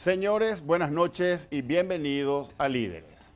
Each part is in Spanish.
Señores, buenas noches y bienvenidos a Líderes.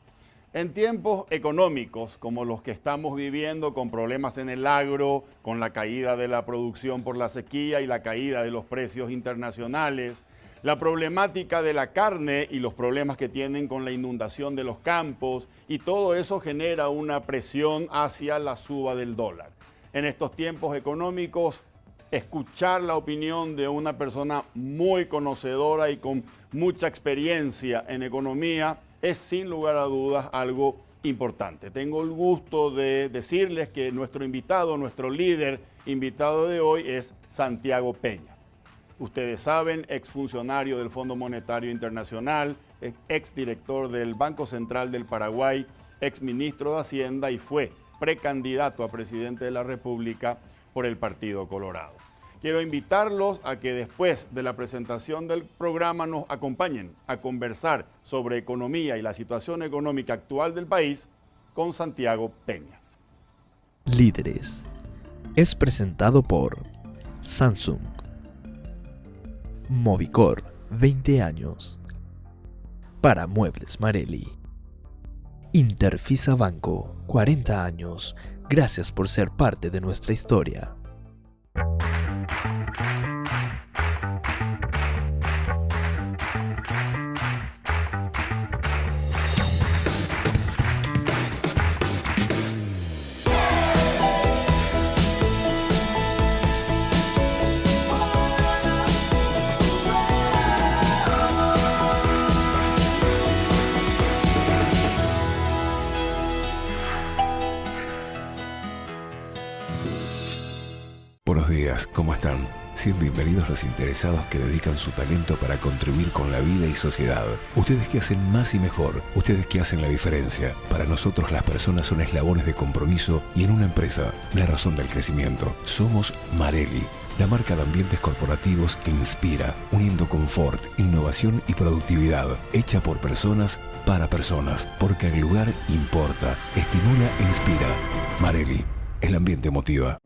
En tiempos económicos como los que estamos viviendo, con problemas en el agro, con la caída de la producción por la sequía y la caída de los precios internacionales, la problemática de la carne y los problemas que tienen con la inundación de los campos, y todo eso genera una presión hacia la suba del dólar. En estos tiempos económicos, escuchar la opinión de una persona muy conocedora y con mucha experiencia en economía es sin lugar a dudas algo importante. Tengo el gusto de decirles que nuestro invitado, nuestro líder invitado de hoy es Santiago Peña. Ustedes saben, exfuncionario del Fondo Monetario Internacional, exdirector del Banco Central del Paraguay, exministro de Hacienda y fue precandidato a presidente de la República por el Partido Colorado. Quiero invitarlos a que después de la presentación del programa nos acompañen a conversar sobre economía y la situación económica actual del país con Santiago Peña. Líderes es presentado por Samsung, Movicor, 20 años, para Muebles Marelli, Interfisa Banco, 40 años, gracias por ser parte de nuestra historia. Buenos días, ¿cómo están? Sean bienvenidos los interesados que dedican su talento para contribuir con la vida y sociedad. Ustedes que hacen más y mejor, ustedes que hacen la diferencia. Para nosotros las personas son eslabones de compromiso y en una empresa, la razón del crecimiento. Somos Marelli, la marca de ambientes corporativos que inspira, uniendo confort, innovación y productividad, hecha por personas para personas, porque el lugar importa, estimula e inspira. Marelli, el ambiente motiva.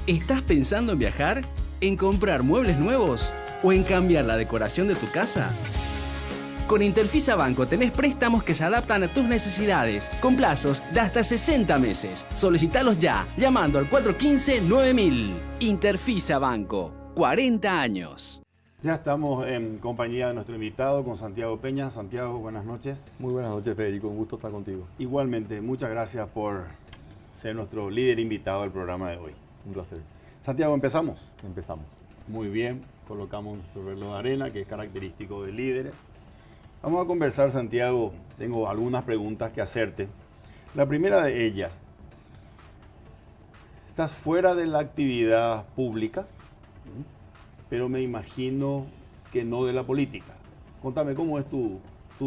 ¿Estás pensando en viajar? ¿En comprar muebles nuevos? ¿O en cambiar la decoración de tu casa? Con Interfisa Banco tenés préstamos que se adaptan a tus necesidades, con plazos de hasta 60 meses. Solicitalos ya, llamando al 415-9000. Interfisa Banco, 40 años. Ya estamos en compañía de nuestro invitado, con Santiago Peña. Santiago, buenas noches. Muy buenas noches, Federico. Un gusto estar contigo. Igualmente, muchas gracias por ser nuestro líder invitado del programa de hoy. Un placer. Santiago, ¿empezamos? Empezamos. Muy bien, colocamos nuestro reloj de arena, que es característico de Líderes. Vamos a conversar, Santiago. Tengo algunas preguntas que hacerte. La primera de ellas, estás fuera de la actividad pública, pero me imagino que no de la política. Contame, ¿cómo es tu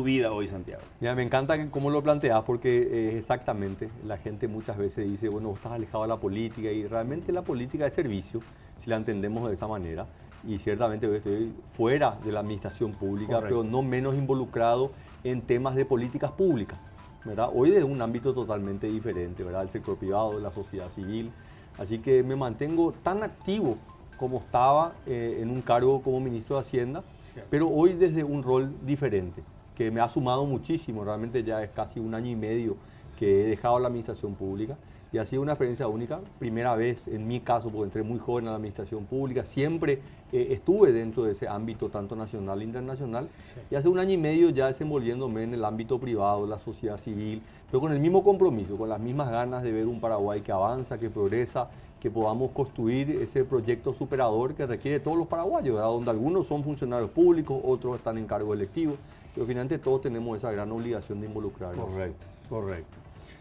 vida hoy, Santiago? Mira, me encanta cómo lo planteas porque exactamente, la gente muchas veces dice, bueno, estás alejado de la política y realmente la política es servicio, si la entendemos de esa manera. Y ciertamente hoy estoy fuera de la administración pública, correcto, pero no menos involucrado en temas de políticas públicas, ¿verdad? Hoy de un ámbito totalmente diferente, ¿verdad? El sector privado, la sociedad civil. Así que me mantengo tan activo como estaba en un cargo como ministro de Hacienda, pero hoy desde un rol diferente, que me ha sumado muchísimo. Realmente ya es casi 1 año y medio que he dejado la administración pública y ha sido una experiencia única. Primera vez en mi caso, porque entré muy joven a la administración pública, siempre estuve dentro de ese ámbito tanto nacional e internacional, sí. Y hace 1 año y medio ya desenvolviéndome en el ámbito privado, la sociedad civil, pero con el mismo compromiso, con las mismas ganas de ver un Paraguay que avanza, que progresa, que podamos construir ese proyecto superador que requiere todos los paraguayos, ¿verdad? Donde algunos son funcionarios públicos, otros están en cargos electivos, pero finalmente todos tenemos esa gran obligación de involucrarnos. Correcto, correcto.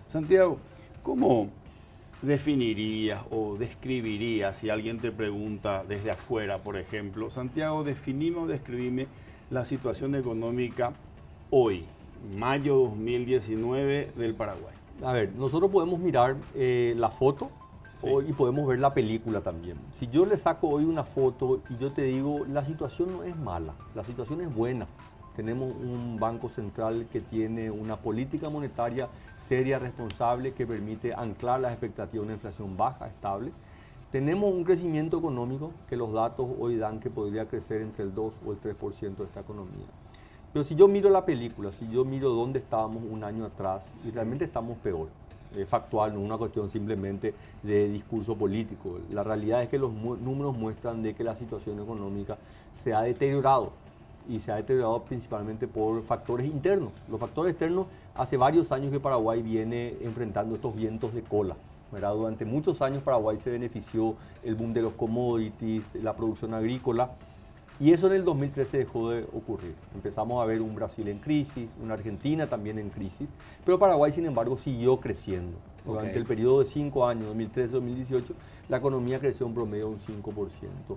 Santiago, ¿cómo definirías o describirías, si alguien te pregunta desde afuera, por ejemplo, Santiago, definime o describime la situación económica hoy, mayo 2019 del Paraguay? A ver, nosotros podemos mirar la foto, sí, y podemos ver la película también. Si yo le saco hoy una foto y yo te digo, la situación no es mala, la situación es buena. Tenemos un Banco Central que tiene una política monetaria seria, responsable, que permite anclar las expectativas de una inflación baja, estable. Tenemos un crecimiento económico que los datos hoy dan que podría crecer entre el 2 o el 3% de esta economía. Pero si yo miro la película, si yo miro dónde estábamos un año atrás, y realmente estamos peor. Factual, no es una cuestión simplemente de discurso político. La realidad es que los números muestran de que la situación económica se ha deteriorado y se ha deteriorado principalmente por factores internos. Los factores externos, hace varios años que Paraguay viene enfrentando estos vientos de cola, ¿verdad? Durante muchos años Paraguay se benefició el boom de los commodities, la producción agrícola, y eso en el 2013 dejó de ocurrir. Empezamos a ver un Brasil en crisis, una Argentina también en crisis, pero Paraguay, sin embargo, siguió creciendo. Durante el periodo de 5 años, 2013-2018, la economía creció en promedio un 5%.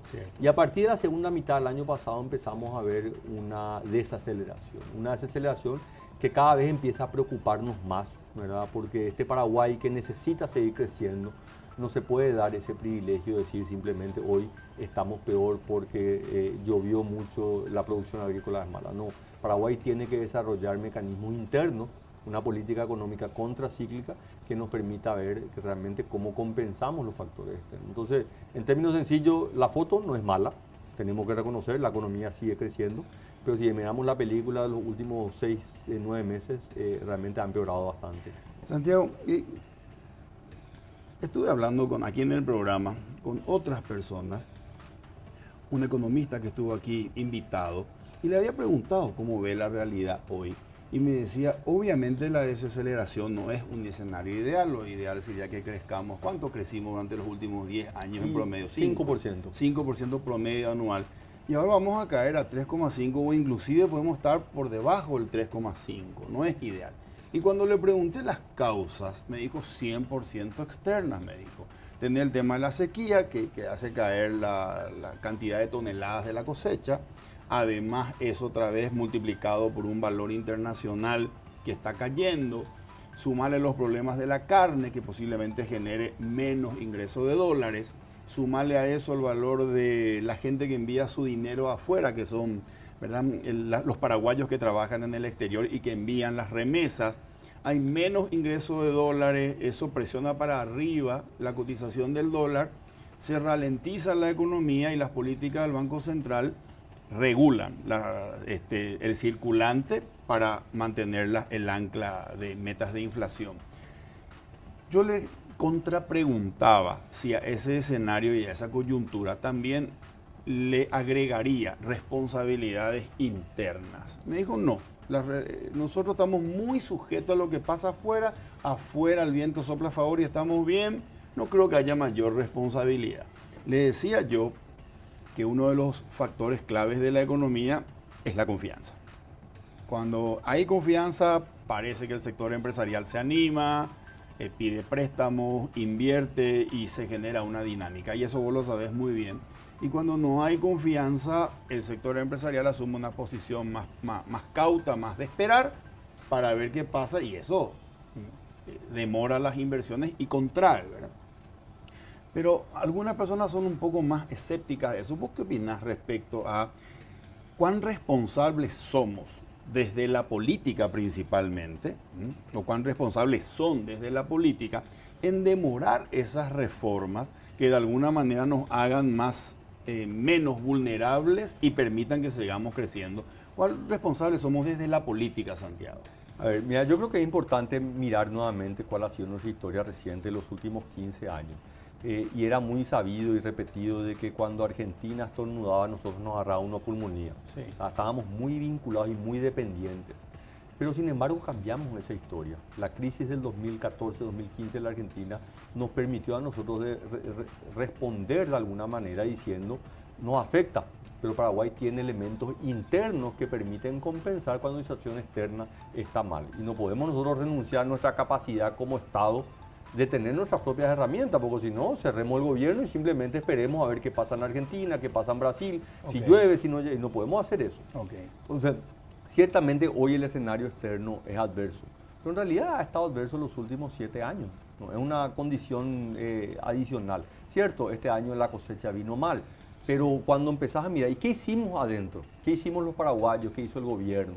Cierto. Y a partir de la segunda mitad del año pasado empezamos a ver una desaceleración que cada vez empieza a preocuparnos más, ¿verdad? Porque este Paraguay que necesita seguir creciendo, no se puede dar ese privilegio de decir simplemente hoy estamos peor porque llovió mucho, la producción agrícola es mala. No, Paraguay tiene que desarrollar mecanismos internos, una política económica contracíclica que nos permita ver que realmente cómo compensamos los factores externos. Entonces, en términos sencillos, la foto no es mala, tenemos que reconocer, la economía sigue creciendo, pero si miramos la película de los últimos 6, 9 meses, realmente ha empeorado bastante. Santiago, estuve hablando aquí en el programa con otras personas, un economista que estuvo aquí invitado, y le había preguntado cómo ve la realidad hoy. Y me decía, obviamente la desaceleración no es un escenario ideal, lo ideal sería que crezcamos. ¿Cuánto crecimos durante los últimos 10 años en promedio? 5%. 5% promedio anual. Y ahora vamos a caer a 3,5 o inclusive podemos estar por debajo del 3,5. No es ideal. Y cuando le pregunté las causas, me dijo 100% externas, me dijo. Tener el tema de la sequía, que hace caer la cantidad de toneladas de la cosecha. Además, eso otra vez multiplicado por un valor internacional que está cayendo. Sumarle los problemas de la carne, que posiblemente genere menos ingreso de dólares. Sumarle a eso el valor de la gente que envía su dinero afuera, que son, ¿verdad?, los paraguayos que trabajan en el exterior y que envían las remesas. Hay menos ingreso de dólares, eso presiona para arriba la cotización del dólar, se ralentiza la economía y las políticas del Banco Central regulan el circulante para mantener el ancla de metas de inflación. Yo le contrapreguntaba si a ese escenario y a esa coyuntura también le agregaría responsabilidades internas. Me dijo no, nosotros estamos muy sujetos a lo que pasa afuera, afuera el viento sopla a favor y estamos bien, no creo que haya mayor responsabilidad. Le decía yo que uno de los factores claves de la economía es la confianza. Cuando hay confianza, parece que el sector empresarial se anima, pide préstamos, invierte y se genera una dinámica. Y eso vos lo sabés muy bien. Y cuando no hay confianza, el sector empresarial asume una posición más cauta, más de esperar, para ver qué pasa. Y eso demora las inversiones y contrae, ¿verdad? Pero algunas personas son un poco más escépticas de eso. ¿Vos qué opinás respecto a cuán responsables somos desde la política principalmente, o cuán responsables son desde la política en demorar esas reformas que de alguna manera nos hagan menos vulnerables y permitan que sigamos creciendo? ¿Cuán responsables somos desde la política, Santiago? A ver, mira, yo creo que es importante mirar nuevamente cuál ha sido nuestra historia reciente de los últimos 15 años. Y era muy sabido y repetido de que cuando Argentina estornudaba nosotros nos agarraba una pulmonía. Sí. O sea, estábamos muy vinculados y muy dependientes. Pero sin embargo cambiamos esa historia. La crisis del 2014-2015 en la Argentina nos permitió a nosotros responder de alguna manera diciendo nos afecta, pero Paraguay tiene elementos internos que permiten compensar cuando la situación externa está mal. Y no podemos nosotros renunciar a nuestra capacidad como Estado de tener nuestras propias herramientas, porque si no, cerremos el gobierno y simplemente esperemos a ver qué pasa en Argentina, qué pasa en Brasil, si llueve, si no llueve, no podemos hacer eso. Entonces, ciertamente hoy el escenario externo es adverso, pero en realidad ha estado adverso los últimos 7 años, ¿no? Es una condición adicional. Cierto, este año la cosecha vino mal, pero cuando empezás a mirar, ¿y qué hicimos adentro? ¿Qué hicimos los paraguayos? ¿Qué hizo el gobierno?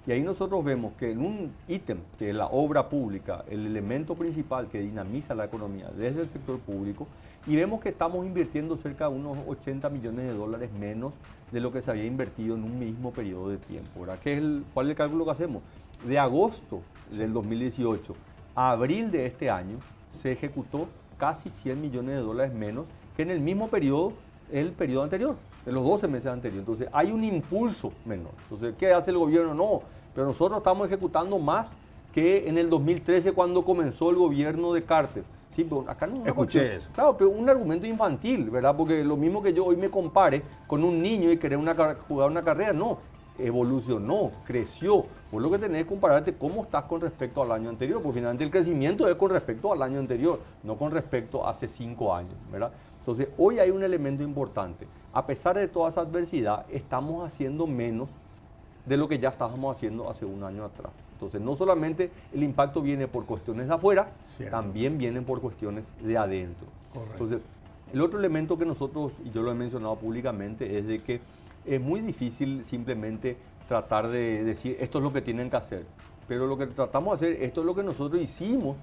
Y ahí nosotros vemos que en un ítem, que es la obra pública, el elemento principal que dinamiza la economía desde el sector público, y vemos que estamos invirtiendo cerca de unos 80 millones de dólares menos de lo que se había invertido en un mismo periodo de tiempo, ¿verdad? ¿Cuál es el cálculo que hacemos? De agosto del 2018 a abril de este año se ejecutó casi 100 millones de dólares menos que en el mismo periodo, el periodo anterior, de los 12 meses anteriores. Entonces hay un impulso menor. Entonces, ¿qué hace el gobierno? No, pero nosotros estamos ejecutando más que en el 2013 cuando comenzó el gobierno de Carter. Sí, pero acá no. Escuché eso. Claro, pero un argumento infantil, ¿verdad? Porque lo mismo que yo hoy me compare con un niño y querer jugar una carrera, no. Evolucionó, creció. Vos lo que tenés es compararte cómo estás con respecto al año anterior, porque finalmente el crecimiento es con respecto al año anterior, no con respecto a hace 5 años, ¿verdad? Entonces, hoy hay un elemento importante. A pesar de toda esa adversidad, estamos haciendo menos de lo que ya estábamos haciendo hace un año atrás. Entonces, no solamente el impacto viene por cuestiones de afuera, también vienen por cuestiones de adentro. Correcto. Entonces, el otro elemento que nosotros, y yo lo he mencionado públicamente, es de que es muy difícil simplemente tratar de decir esto es lo que tienen que hacer. Pero lo que tratamos de hacer, esto es lo que nosotros hicimos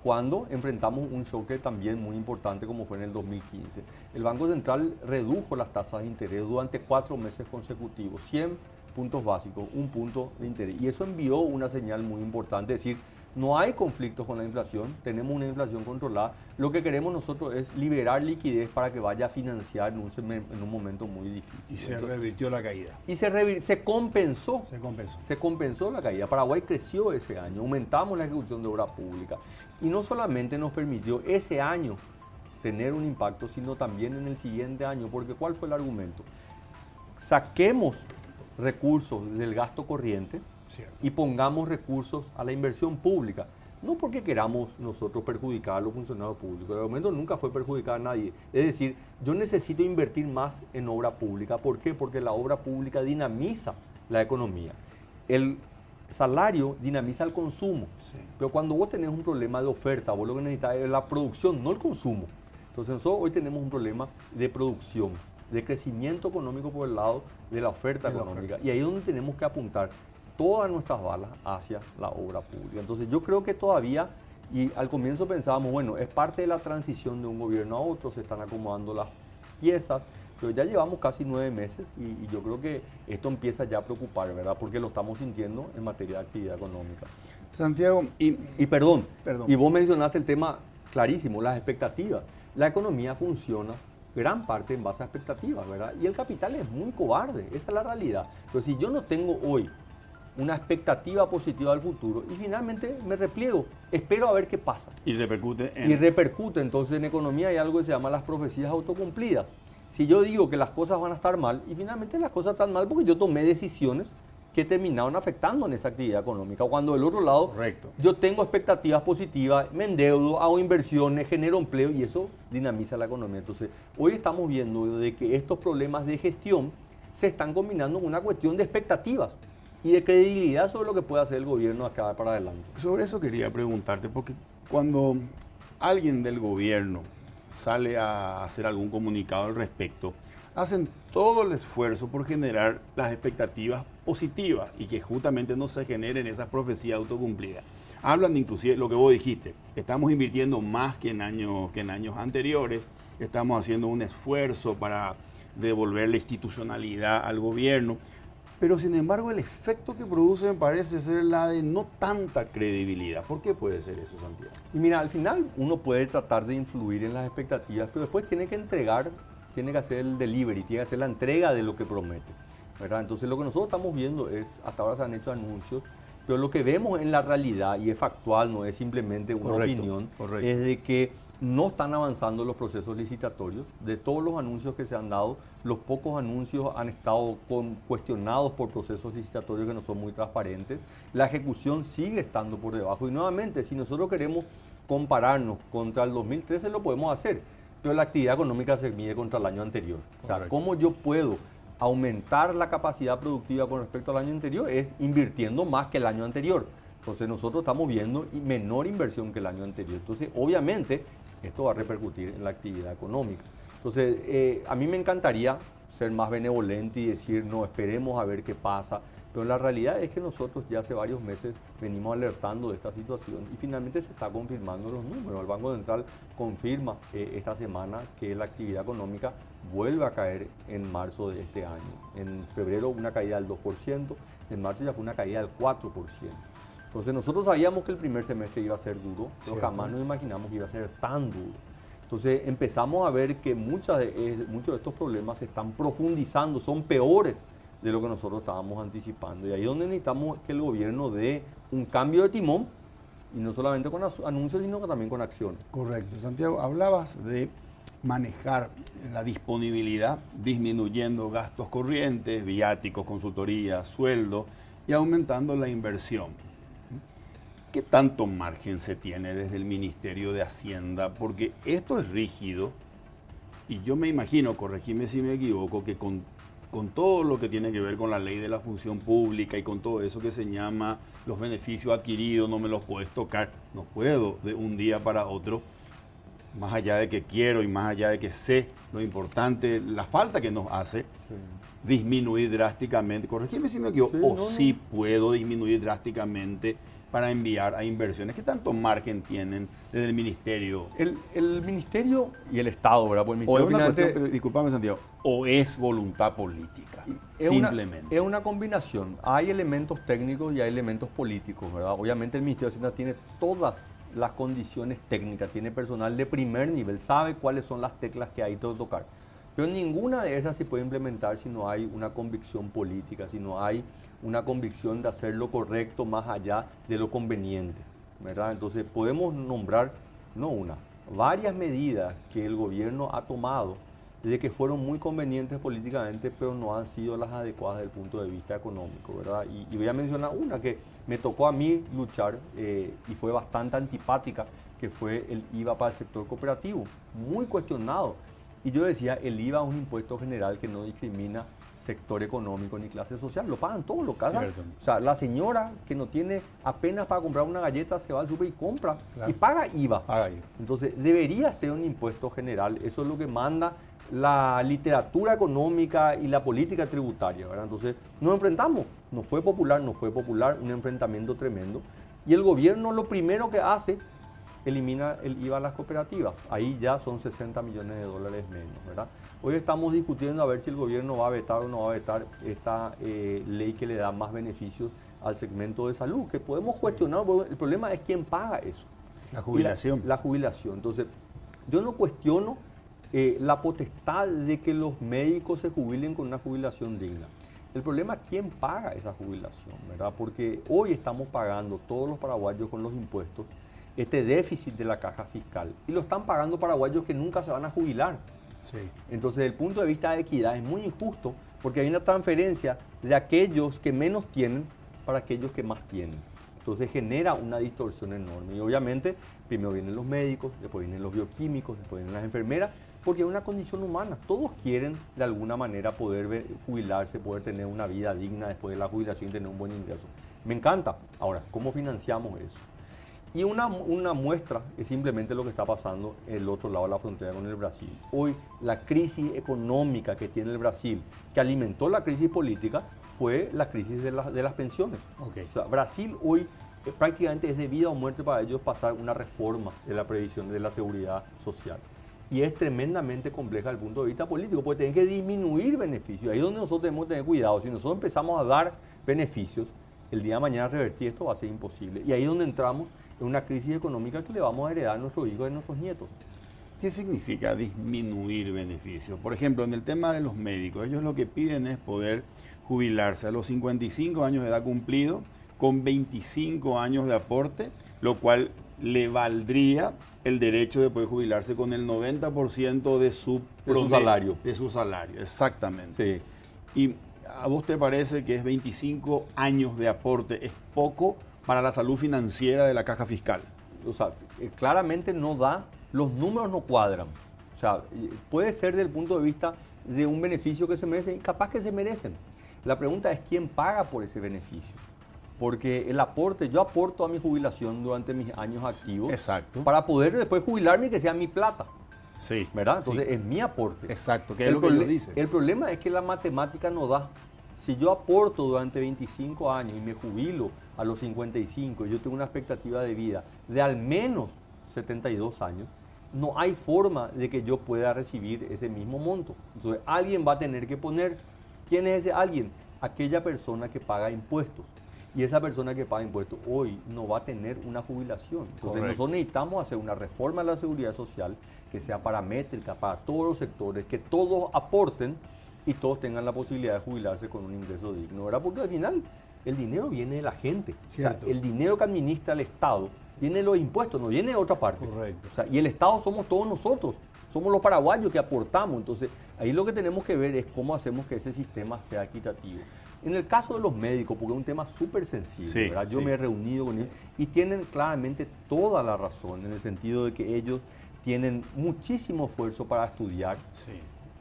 cuando enfrentamos un choque también muy importante como fue en el 2015. El Banco Central redujo las tasas de interés durante 4 meses consecutivos, 100 puntos básicos, 1 punto de interés. Y eso envió una señal muy importante, es decir, no hay conflictos con la inflación, tenemos una inflación controlada. Lo que queremos nosotros es liberar liquidez para que vaya a financiar en un momento muy difícil. Y se revirtió la caída. Y se compensó. Se compensó. Se compensó la caída. Paraguay creció ese año, aumentamos la ejecución de obra pública. Y no solamente nos permitió ese año tener un impacto, sino también en el siguiente año. Porque ¿cuál fue el argumento? Saquemos recursos del gasto corriente, cierto, y pongamos recursos a la inversión pública. No porque queramos nosotros perjudicar a los funcionarios públicos, el argumento nunca fue perjudicar a nadie. Es decir, yo necesito invertir más en obra pública. ¿Por qué? Porque la obra pública dinamiza la economía. El salario dinamiza el consumo, sí, pero cuando vos tenés un problema de oferta, vos lo que necesitas es la producción, no el consumo. Entonces nosotros hoy tenemos un problema de producción, de crecimiento económico por el lado de la oferta económica. Y ahí es donde tenemos que apuntar todas nuestras balas hacia la obra pública. Entonces yo creo que todavía, y al comienzo pensábamos, bueno, es parte de la transición de un gobierno a otro, se están acomodando las piezas, pero ya llevamos casi 9 meses y yo creo que esto empieza ya a preocupar, ¿verdad? Porque lo estamos sintiendo en materia de actividad económica. Santiago, y perdón, y vos mencionaste el tema clarísimo, las expectativas. La economía funciona gran parte en base a expectativas, ¿verdad? Y el capital es muy cobarde, esa es la realidad. Pero si yo no tengo hoy una expectativa positiva del futuro y finalmente me repliego, espero a ver qué pasa. Y repercute entonces en economía hay algo que se llama las profecías autocumplidas. Si yo digo que las cosas van a estar mal y finalmente las cosas están mal porque yo tomé decisiones que terminaron afectando en esa actividad económica. Cuando del otro lado, correcto, yo tengo expectativas positivas, me endeudo, hago inversiones, genero empleo y eso dinamiza la economía. Entonces, hoy estamos viendo de que estos problemas de gestión se están combinando con una cuestión de expectativas y de credibilidad sobre lo que puede hacer el gobierno acá para adelante. Sobre eso quería preguntarte, porque cuando alguien del gobierno sale a hacer algún comunicado al respecto, hacen todo el esfuerzo por generar las expectativas positivas y que justamente no se generen esas profecías autocumplidas. Hablan de inclusive lo que vos dijiste, estamos invirtiendo más que en años anteriores, estamos haciendo un esfuerzo para devolver la institucionalidad al gobierno, pero sin embargo el efecto que producen parece ser la de no tanta credibilidad. ¿Por qué puede ser eso, Santiago? Y mira, al final uno puede tratar de influir en las expectativas, pero después tiene que entregar, tiene que hacer el delivery, tiene que hacer la entrega de lo que promete, ¿verdad? Entonces lo que nosotros estamos viendo es, hasta ahora se han hecho anuncios, pero lo que vemos en la realidad, y es factual, no es simplemente una opinión, es de que no están avanzando los procesos licitatorios. De todos los anuncios que se han dado, los pocos anuncios han estado cuestionados por procesos licitatorios que no son muy transparentes. La ejecución sigue estando por debajo. Y nuevamente, si nosotros queremos compararnos contra el 2013, lo podemos hacer. Pero la actividad económica se mide contra el año anterior. O sea, ¿cómo yo puedo aumentar la capacidad productiva con respecto al año anterior? Es invirtiendo más que el año anterior. Entonces nosotros estamos viendo menor inversión que el año anterior. Entonces, obviamente, esto va a repercutir en la actividad económica. Entonces, a mí me encantaría ser más benevolente y decir, no, esperemos a ver qué pasa. Pero la realidad es que nosotros ya hace varios meses venimos alertando de esta situación y finalmente se está confirmando los números. El Banco Central confirma esta semana que la actividad económica vuelve a caer en marzo de este año. En febrero una caída del 2%, en marzo ya fue una caída del 4%. Entonces nosotros sabíamos que el primer semestre iba a ser duro, pero jamás nos imaginamos que iba a ser tan duro. Entonces empezamos a ver que muchos de estos problemas se están profundizando, son peores de lo que nosotros estábamos anticipando. Y ahí es donde necesitamos que el gobierno dé un cambio de timón, y no solamente con anuncios, sino que también con acciones. Correcto. Santiago, hablabas de manejar la disponibilidad, disminuyendo gastos corrientes, viáticos, consultoría, sueldo, y aumentando la inversión. ¿Qué tanto margen se tiene desde el Ministerio de Hacienda? Porque esto es rígido, y yo me imagino, corregime si me equivoco, que con todo lo que tiene que ver con la ley de la función pública y con todo eso que se llama los beneficios adquiridos, no me los puedes tocar, no puedo de un día para otro, más allá de que quiero y más allá de que sé lo importante, la falta que nos hace, disminuir drásticamente, corregime si me equivoco, sí puedo disminuir drásticamente para enviar a inversiones. ¿Qué tanto margen tienen desde el Ministerio? El Ministerio y el Estado, ¿verdad? Pues el O es Ministerio una cuestión, discúlpame Santiago, o es voluntad política, simplemente. Es una combinación. Hay elementos técnicos y hay elementos políticos, ¿verdad? Obviamente el Ministerio de Hacienda tiene todas las condiciones técnicas, tiene personal de primer nivel, sabe cuáles son las teclas que hay que tocar. Pero ninguna de esas se puede implementar si no hay una convicción política, si no hay una convicción de hacer lo correcto más allá de lo conveniente, ¿verdad? Entonces podemos nombrar, varias medidas que el gobierno ha tomado de que fueron muy convenientes políticamente, pero no han sido las adecuadas desde el punto de vista económico, ¿verdad? Y voy a mencionar una que me tocó a mí luchar y fue bastante antipática, que fue el IVA para el sector cooperativo, muy cuestionado. Y yo decía, el IVA es un impuesto general que no discrimina sector económico ni clase social, lo pagan todos, lo pagan. O sea, la señora que no tiene apenas para comprar una galleta se va al súper y compra, y paga IVA. Entonces, debería ser un impuesto general, eso es lo que manda la literatura económica y la política tributaria, ¿verdad? Entonces, nos enfrentamos, no fue popular, un enfrentamiento tremendo, y el gobierno lo primero que hace, elimina el IVA a las cooperativas. Ahí ya son 60 millones de dólares menos, ¿verdad? Hoy estamos discutiendo a ver si el gobierno va a vetar o no va a vetar esta ley que le da más beneficios al segmento de salud, que podemos cuestionar, el problema es quién paga eso. La jubilación. La jubilación. Entonces, yo no cuestiono la potestad de que los médicos se jubilen con una jubilación digna. El problema es quién paga esa jubilación, ¿verdad? Porque hoy estamos pagando todos los paraguayos con los impuestos este déficit de la caja fiscal, y lo están pagando paraguayos que nunca se van a jubilar. Entonces, desde el punto de vista de equidad es muy injusto, porque hay una transferencia de aquellos que menos tienen para aquellos que más tienen. Entonces genera una distorsión enorme, y obviamente primero vienen los médicos, después vienen los bioquímicos, después vienen las enfermeras, porque es una condición humana. Todos quieren de alguna manera poder jubilarse, poder tener una vida digna después de la jubilación y tener un buen ingreso. Me encanta. Ahora, ¿cómo financiamos eso? Y una muestra es simplemente lo que está pasando en el otro lado de la frontera con el Brasil. Hoy la crisis económica que tiene el Brasil, que alimentó la crisis política, fue la crisis de las pensiones. O sea, Brasil hoy prácticamente es de vida o muerte para ellos pasar una reforma de la previsión de la seguridad social. Y es tremendamente compleja desde el punto de vista político, porque tienen que disminuir beneficios. Ahí es donde nosotros tenemos que tener cuidado. Si nosotros empezamos a dar beneficios, el día de mañana revertir esto va a ser imposible. Y ahí es donde entramos en una crisis económica que le vamos a heredar a nuestros hijos y a nuestros nietos. ¿Qué significa disminuir beneficios? Por ejemplo, en el tema de los médicos, ellos lo que piden es poder jubilarse a los 55 años de edad cumplido, con 25 años de aporte, lo cual le valdría el derecho de poder jubilarse con el 90% de su salario. De su salario, exactamente. Sí. ¿Y a vos te parece que es 25 años de aporte es poco para la salud financiera de la caja fiscal? O sea, claramente no da, los números no cuadran. O sea, puede ser desde el punto de vista de un beneficio que se merecen, y capaz que se merecen. La pregunta es quién paga por ese beneficio. Porque el aporte, yo aporto a mi jubilación durante mis años activos. Exacto. Para poder después jubilarme y que sea mi plata. Sí. ¿Verdad? Entonces sí. es mi aporte. Exacto, que es lo que ellos dicen. El problema es que la matemática no da. Si yo aporto durante 25 años y me jubilo a los 55, yo tengo una expectativa de vida de al menos 72 años, no hay forma de que yo pueda recibir ese mismo monto. Entonces, alguien va a tener que poner. ¿Quién es ese alguien? Aquella persona que paga impuestos. Y esa persona que paga impuestos hoy no va a tener una jubilación. Entonces, nosotros necesitamos hacer una reforma de la seguridad social que sea paramétrica para todos los sectores, que todos aporten y todos tengan la posibilidad de jubilarse con un ingreso digno, ¿verdad? Porque al final el dinero viene de la gente. O sea, el dinero que administra el Estado viene de los impuestos, no viene de otra parte. Correcto. O sea, y el Estado somos todos nosotros, somos los paraguayos que aportamos. Entonces, ahí lo que tenemos que ver es cómo hacemos que ese sistema sea equitativo. En el caso de los médicos, porque es un tema súper sensible, ¿verdad? Yo me he reunido con ellos y tienen claramente toda la razón en el sentido de que ellos tienen muchísimo esfuerzo para estudiar.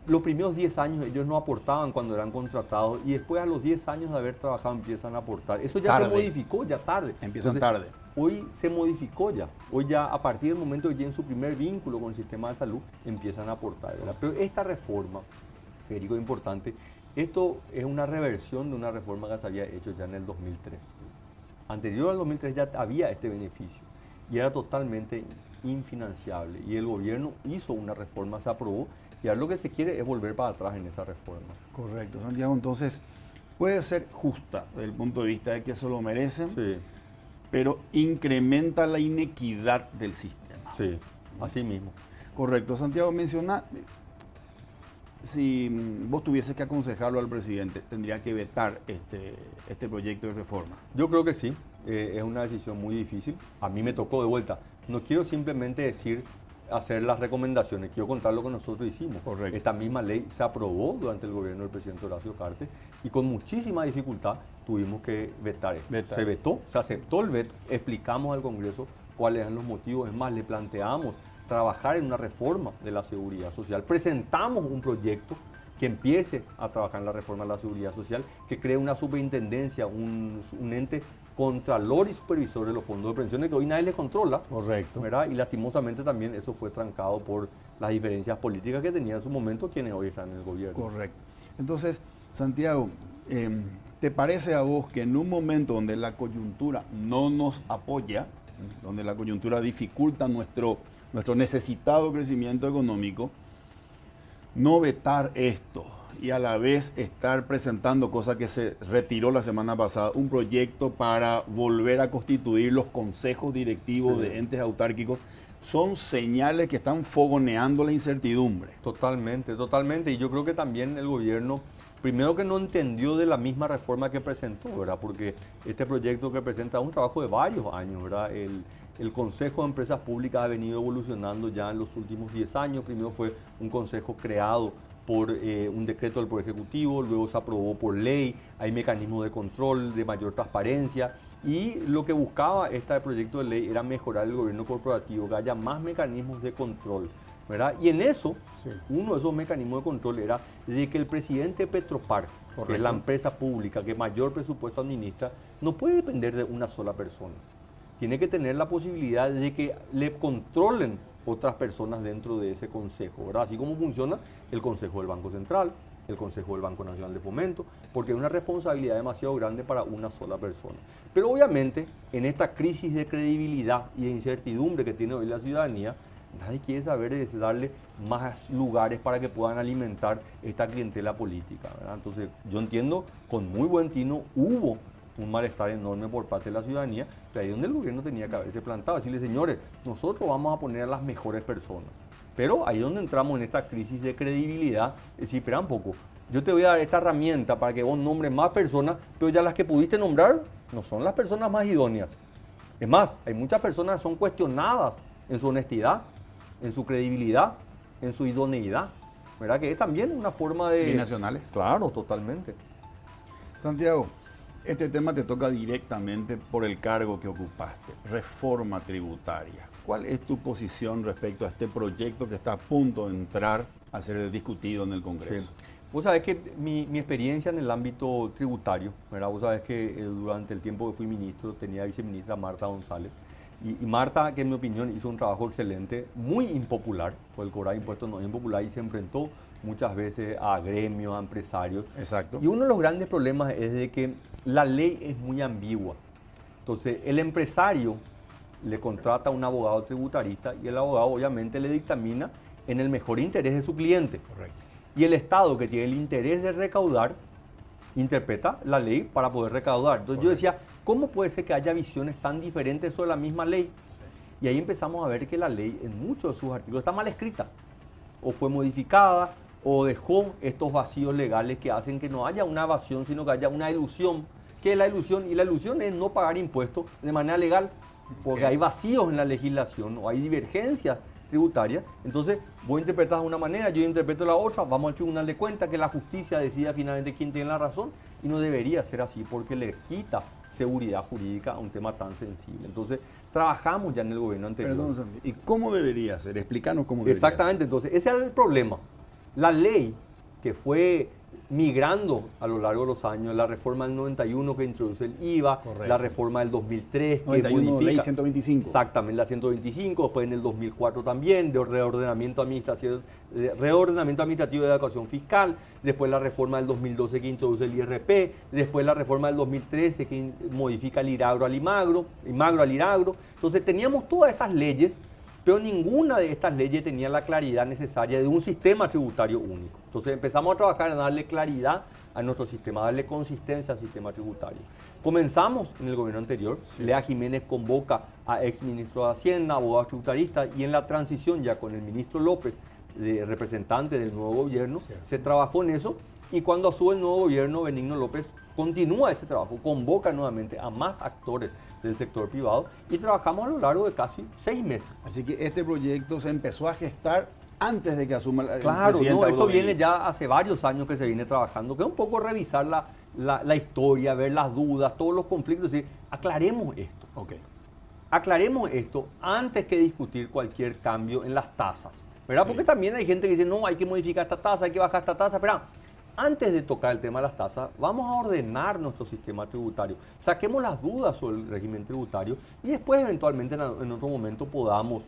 Los primeros 10 años ellos no aportaban cuando eran contratados y después a los 10 años de haber trabajado empiezan a aportar. Eso ya se modificó, ya tarde. Empiezan tarde. Hoy se modificó ya. Hoy ya a partir del momento que tienen su primer vínculo con el sistema de salud empiezan a aportar, ¿verdad? Pero esta reforma, Federico, es importante. Esto es una reversión de una reforma que se había hecho ya en el 2003. Anterior al 2003 ya había este beneficio y era totalmente infinanciable. Y el gobierno hizo una reforma, se aprobó, y ahora lo que se quiere es volver para atrás en esa reforma. Correcto, Santiago. Entonces, puede ser justa desde el punto de vista de que se lo merecen, pero incrementa la inequidad del sistema. Sí, así mismo. Correcto. Santiago, menciona, si vos tuvieses que aconsejarlo al presidente, ¿tendría que vetar este proyecto de reforma? Yo creo que sí, es una decisión muy difícil. A mí me tocó de vuelta. No quiero simplemente hacer las recomendaciones, quiero contar lo que nosotros hicimos. Correcto. Esta misma ley se aprobó durante el gobierno del presidente Horacio Cartes y con muchísima dificultad tuvimos que vetar esto. Se vetó, se aceptó el veto, explicamos al Congreso cuáles eran los motivos, es más, le planteamos trabajar en una reforma de la seguridad social. Presentamos un proyecto que empiece a trabajar en la reforma de la seguridad social, que cree una superintendencia, un ente contralor y supervisor de los fondos de pensiones que hoy nadie le controla. Correcto. ¿Verdad? Y lastimosamente también eso fue trancado por las diferencias políticas que tenían en su momento quienes hoy están en el gobierno. Correcto. Entonces, Santiago, ¿te parece a vos que en un momento donde la coyuntura no nos apoya, donde la coyuntura dificulta nuestro necesitado crecimiento económico, no vetar esto y a la vez estar presentando, cosa que se retiró la semana pasada, un proyecto para volver a constituir los consejos directivos de entes autárquicos, son señales que están fogoneando la incertidumbre? Totalmente, totalmente. Y yo creo que también el gobierno, primero que no entendió de la misma reforma que presentó, ¿verdad? Porque este proyecto que presenta es un trabajo de varios años, ¿verdad? El Consejo de Empresas Públicas ha venido evolucionando ya en los últimos 10 años. Primero fue un consejo creado por un decreto del Poder Ejecutivo, luego se aprobó por ley, hay mecanismos de control, de mayor transparencia, y lo que buscaba este proyecto de ley era mejorar el gobierno corporativo, que haya más mecanismos de control, ¿verdad? Y en eso, uno de esos mecanismos de control era de que el presidente Petropar, que es la empresa pública que mayor presupuesto administra, no puede depender de una sola persona. Tiene que tener la posibilidad de que le controlen otras personas dentro de ese consejo, ¿verdad? Así como funciona el Consejo del Banco Central, el Consejo del Banco Nacional de Fomento, porque es una responsabilidad demasiado grande para una sola persona. Pero obviamente, en esta crisis de credibilidad y de incertidumbre que tiene hoy la ciudadanía, nadie quiere saber de darle más lugares para que puedan alimentar esta clientela política, ¿verdad? Entonces, yo entiendo, con muy buen tino, hubo un malestar enorme por parte de la ciudadanía, pero ahí es donde el gobierno tenía que haberse plantado, decirle, señores, nosotros vamos a poner a las mejores personas. Pero ahí es donde entramos en esta crisis de credibilidad, es decir, espera un poco, yo te voy a dar esta herramienta para que vos nombres más personas, pero ya las que pudiste nombrar no son las personas más idóneas. Es más, hay muchas personas que son cuestionadas en su honestidad, en su credibilidad, en su idoneidad, ¿verdad? Que es también una forma de... Binacionales. Claro, totalmente. Santiago, este tema te toca directamente por el cargo que ocupaste, reforma tributaria. ¿Cuál es tu posición respecto a este proyecto que está a punto de entrar a ser discutido en el Congreso? Sí. Vos sabés que mi experiencia en el ámbito tributario, ¿verdad? Vos sabés que durante el tiempo que fui ministro tenía viceministra Marta González. Y Marta, que en mi opinión hizo un trabajo excelente, muy impopular, porque el cobrar impuestos no es impopular, y se enfrentó muchas veces a gremios, a empresarios. Exacto. Y uno de los grandes problemas es de que la ley es muy ambigua. Entonces, el empresario le contrata a un abogado tributarista y el abogado obviamente le dictamina en el mejor interés de su cliente. Correcto. Y el Estado, que tiene el interés de recaudar, interpreta la ley para poder recaudar. Entonces yo decía, ¿cómo puede ser que haya visiones tan diferentes sobre la misma ley? Sí. Y ahí empezamos a ver que la ley en muchos de sus artículos está mal escrita, o fue modificada, o dejó estos vacíos legales que hacen que no haya una evasión, sino que haya una ilusión. ¿Qué es la ilusión? Y la ilusión es no pagar impuestos de manera legal, porque hay vacíos en la legislación o hay divergencias tributarias. Entonces, vos interpretas de una manera, yo interpreto la otra, vamos al tribunal de cuentas, que la justicia decida finalmente quién tiene la razón, y no debería ser así porque le quita seguridad jurídica a un tema tan sensible. Entonces, trabajamos ya en el gobierno anterior. Perdón, Santi, ¿y cómo debería ser? Explícanos cómo debería Exactamente, entonces, ese era el problema. La ley que fue migrando a lo largo de los años, la reforma del 91 que introduce el IVA, Correcto. la reforma del 2003 que 91, modifica, ley 125. Exactamente, la 125, después en el 2004 también, de reordenamiento administrativo de adecuación fiscal, después la reforma del 2012 que introduce el IRP, después la reforma del 2013 que modifica el IRAGRO al IMAGRO, IMAGRO al IRAGRO. Entonces teníamos todas estas leyes, pero ninguna de estas leyes tenía la claridad necesaria de un sistema tributario único. Entonces empezamos a trabajar en darle claridad a nuestro sistema, darle consistencia al sistema tributario. Comenzamos en el gobierno anterior, sí. Lea Jiménez convoca a ex ministro de Hacienda, abogados tributaristas, y en la transición ya con el ministro López, representante del nuevo gobierno, sí. Se trabajó en eso, y cuando asume el nuevo gobierno, Benigno López continúa ese trabajo, convoca nuevamente a más actores del sector privado y trabajamos a lo largo de casi 6 meses. Así que este proyecto se empezó a gestar antes de que asuma el Claro, presidente no, esto Audovillo. viene ya hace varios años que se viene trabajando, que es un poco revisar la historia, ver las dudas, todos los conflictos, y decir, aclaremos esto. Ok. Aclaremos esto antes que discutir cualquier cambio en las tasas, ¿verdad? Sí. Porque también hay gente que dice, no, hay que modificar esta tasa, hay que bajar esta tasa, pero antes de tocar el tema de las tasas, vamos a ordenar nuestro sistema tributario. Saquemos las dudas sobre el régimen tributario y después eventualmente en otro momento podamos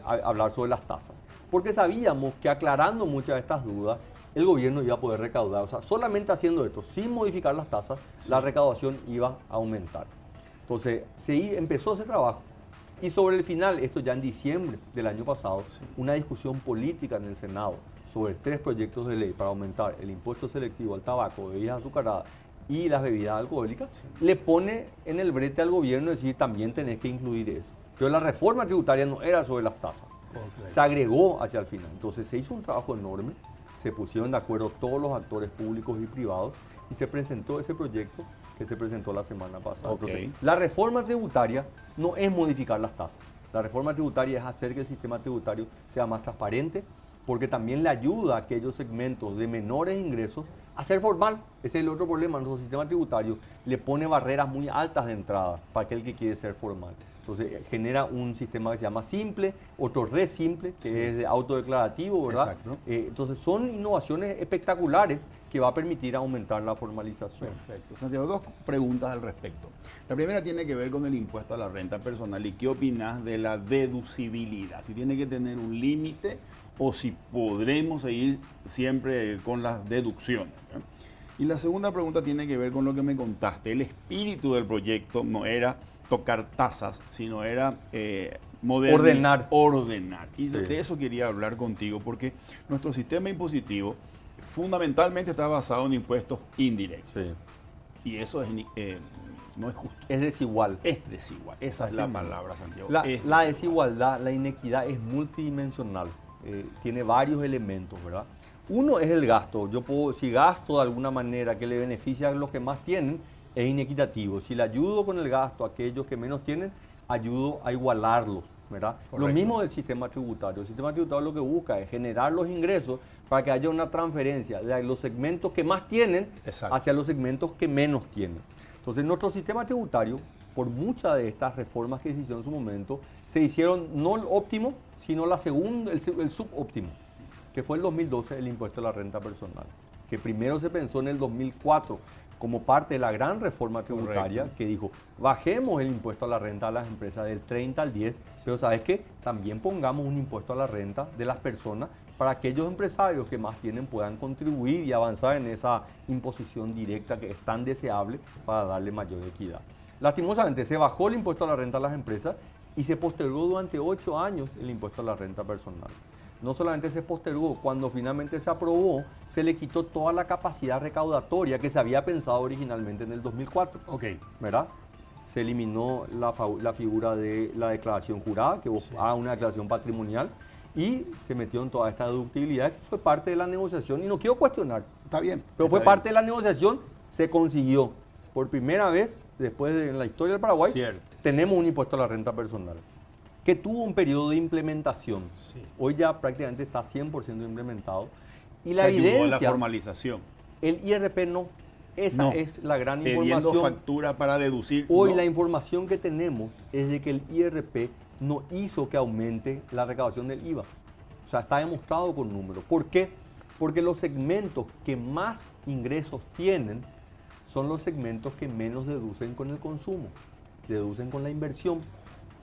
hablar sobre las tasas. Porque sabíamos que aclarando muchas de estas dudas, el gobierno iba a poder recaudar. O sea, solamente haciendo esto, sin modificar las tasas, sí. La recaudación iba a aumentar. Entonces, empezó ese trabajo. Y sobre el final, esto ya en diciembre del año pasado, sí. Una discusión política en el Senado sobre 3 proyectos de ley para aumentar el impuesto selectivo al tabaco, bebidas azucaradas y las bebidas alcohólicas, sí. Le pone en el brete al gobierno decir también tenés que incluir eso. Pero la reforma tributaria no era sobre las tasas, okay. Se agregó hacia el final. Entonces se hizo un trabajo enorme, se pusieron de acuerdo todos los actores públicos y privados y se presentó ese proyecto que se presentó la semana pasada. Okay. Entonces, la reforma tributaria no es modificar las tasas. La reforma tributaria es hacer que el sistema tributario sea más transparente, porque también le ayuda a aquellos segmentos de menores ingresos a ser formal. Ese es el otro problema. Nuestro sistema tributario le pone barreras muy altas de entrada para aquel que quiere ser formal. Entonces genera un sistema que se llama simple, otro re simple, que sí. Es de autodeclarativo, ¿verdad? Exacto. Entonces son innovaciones espectaculares que va a permitir aumentar la formalización. Perfecto. Santiago, 2 preguntas al respecto. La primera tiene que ver con el impuesto a la renta personal. ¿Y qué opinas de la deducibilidad? Si tiene que tener un límite o si podremos seguir siempre con las deducciones, ¿no? Y la segunda pregunta tiene que ver con lo que me contaste. El espíritu del proyecto no era tocar tasas, sino era ordenar. Y sí. De eso quería hablar contigo, porque nuestro sistema impositivo fundamentalmente está basado en impuestos indirectos. Sí. Y eso no es justo. Es desigual. Es desigual. Esa es la palabra, Santiago. La desigualdad, la inequidad es multidimensional. Tiene varios elementos, ¿verdad? Uno es el gasto. Si gasto de alguna manera que le beneficia a los que más tienen, es inequitativo. Si le ayudo con el gasto a aquellos que menos tienen, ayudo a igualarlos, ¿verdad? Correcto. Lo mismo del sistema tributario. El sistema tributario lo que busca es generar los ingresos para que haya una transferencia de los segmentos que más tienen, exacto, hacia los segmentos que menos tienen. Entonces, nuestro sistema tributario, por muchas de estas reformas que se hicieron en su momento, se hicieron no el óptimo, sino el subóptimo, que fue el 2012, el impuesto a la renta personal, que primero se pensó en el 2004 como parte de la gran reforma tributaria. Correcto. Que dijo, bajemos el impuesto a la renta a las empresas del 30 al 10, pero ¿sabes qué? También pongamos un impuesto a la renta de las personas para aquellos empresarios que más tienen puedan contribuir y avanzar en esa imposición directa que es tan deseable para darle mayor equidad. Lastimosamente se bajó el impuesto a la renta a las empresas y se postergó durante 8 años el impuesto a la renta personal. No solamente se postergó, cuando finalmente se aprobó, se le quitó toda la capacidad recaudatoria que se había pensado originalmente en el 2004. Ok. ¿Verdad? Se eliminó la figura de la declaración jurada, que vos hagas una declaración patrimonial, y se metió en toda esta deductibilidad que fue parte de la negociación. Y no quiero cuestionar, Está bien. pero fue está parte de la negociación, se consiguió. Por primera vez, después de en la historia del Paraguay, Cierto. tenemos un impuesto a la renta personal, que tuvo un periodo de implementación. Sí. Hoy ya prácticamente está 100% implementado. Y bien. la Te ayudó a la evidencia, formalización. el IRP no. Esa No. es la gran Teniendo información. factura para deducir. Hoy no. la información que tenemos es de que el IRP no hizo que aumente la recaudación del IVA. O sea, está demostrado con números. ¿Por qué? Porque los segmentos que más ingresos tienen son los segmentos que menos deducen con el consumo, deducen con la inversión.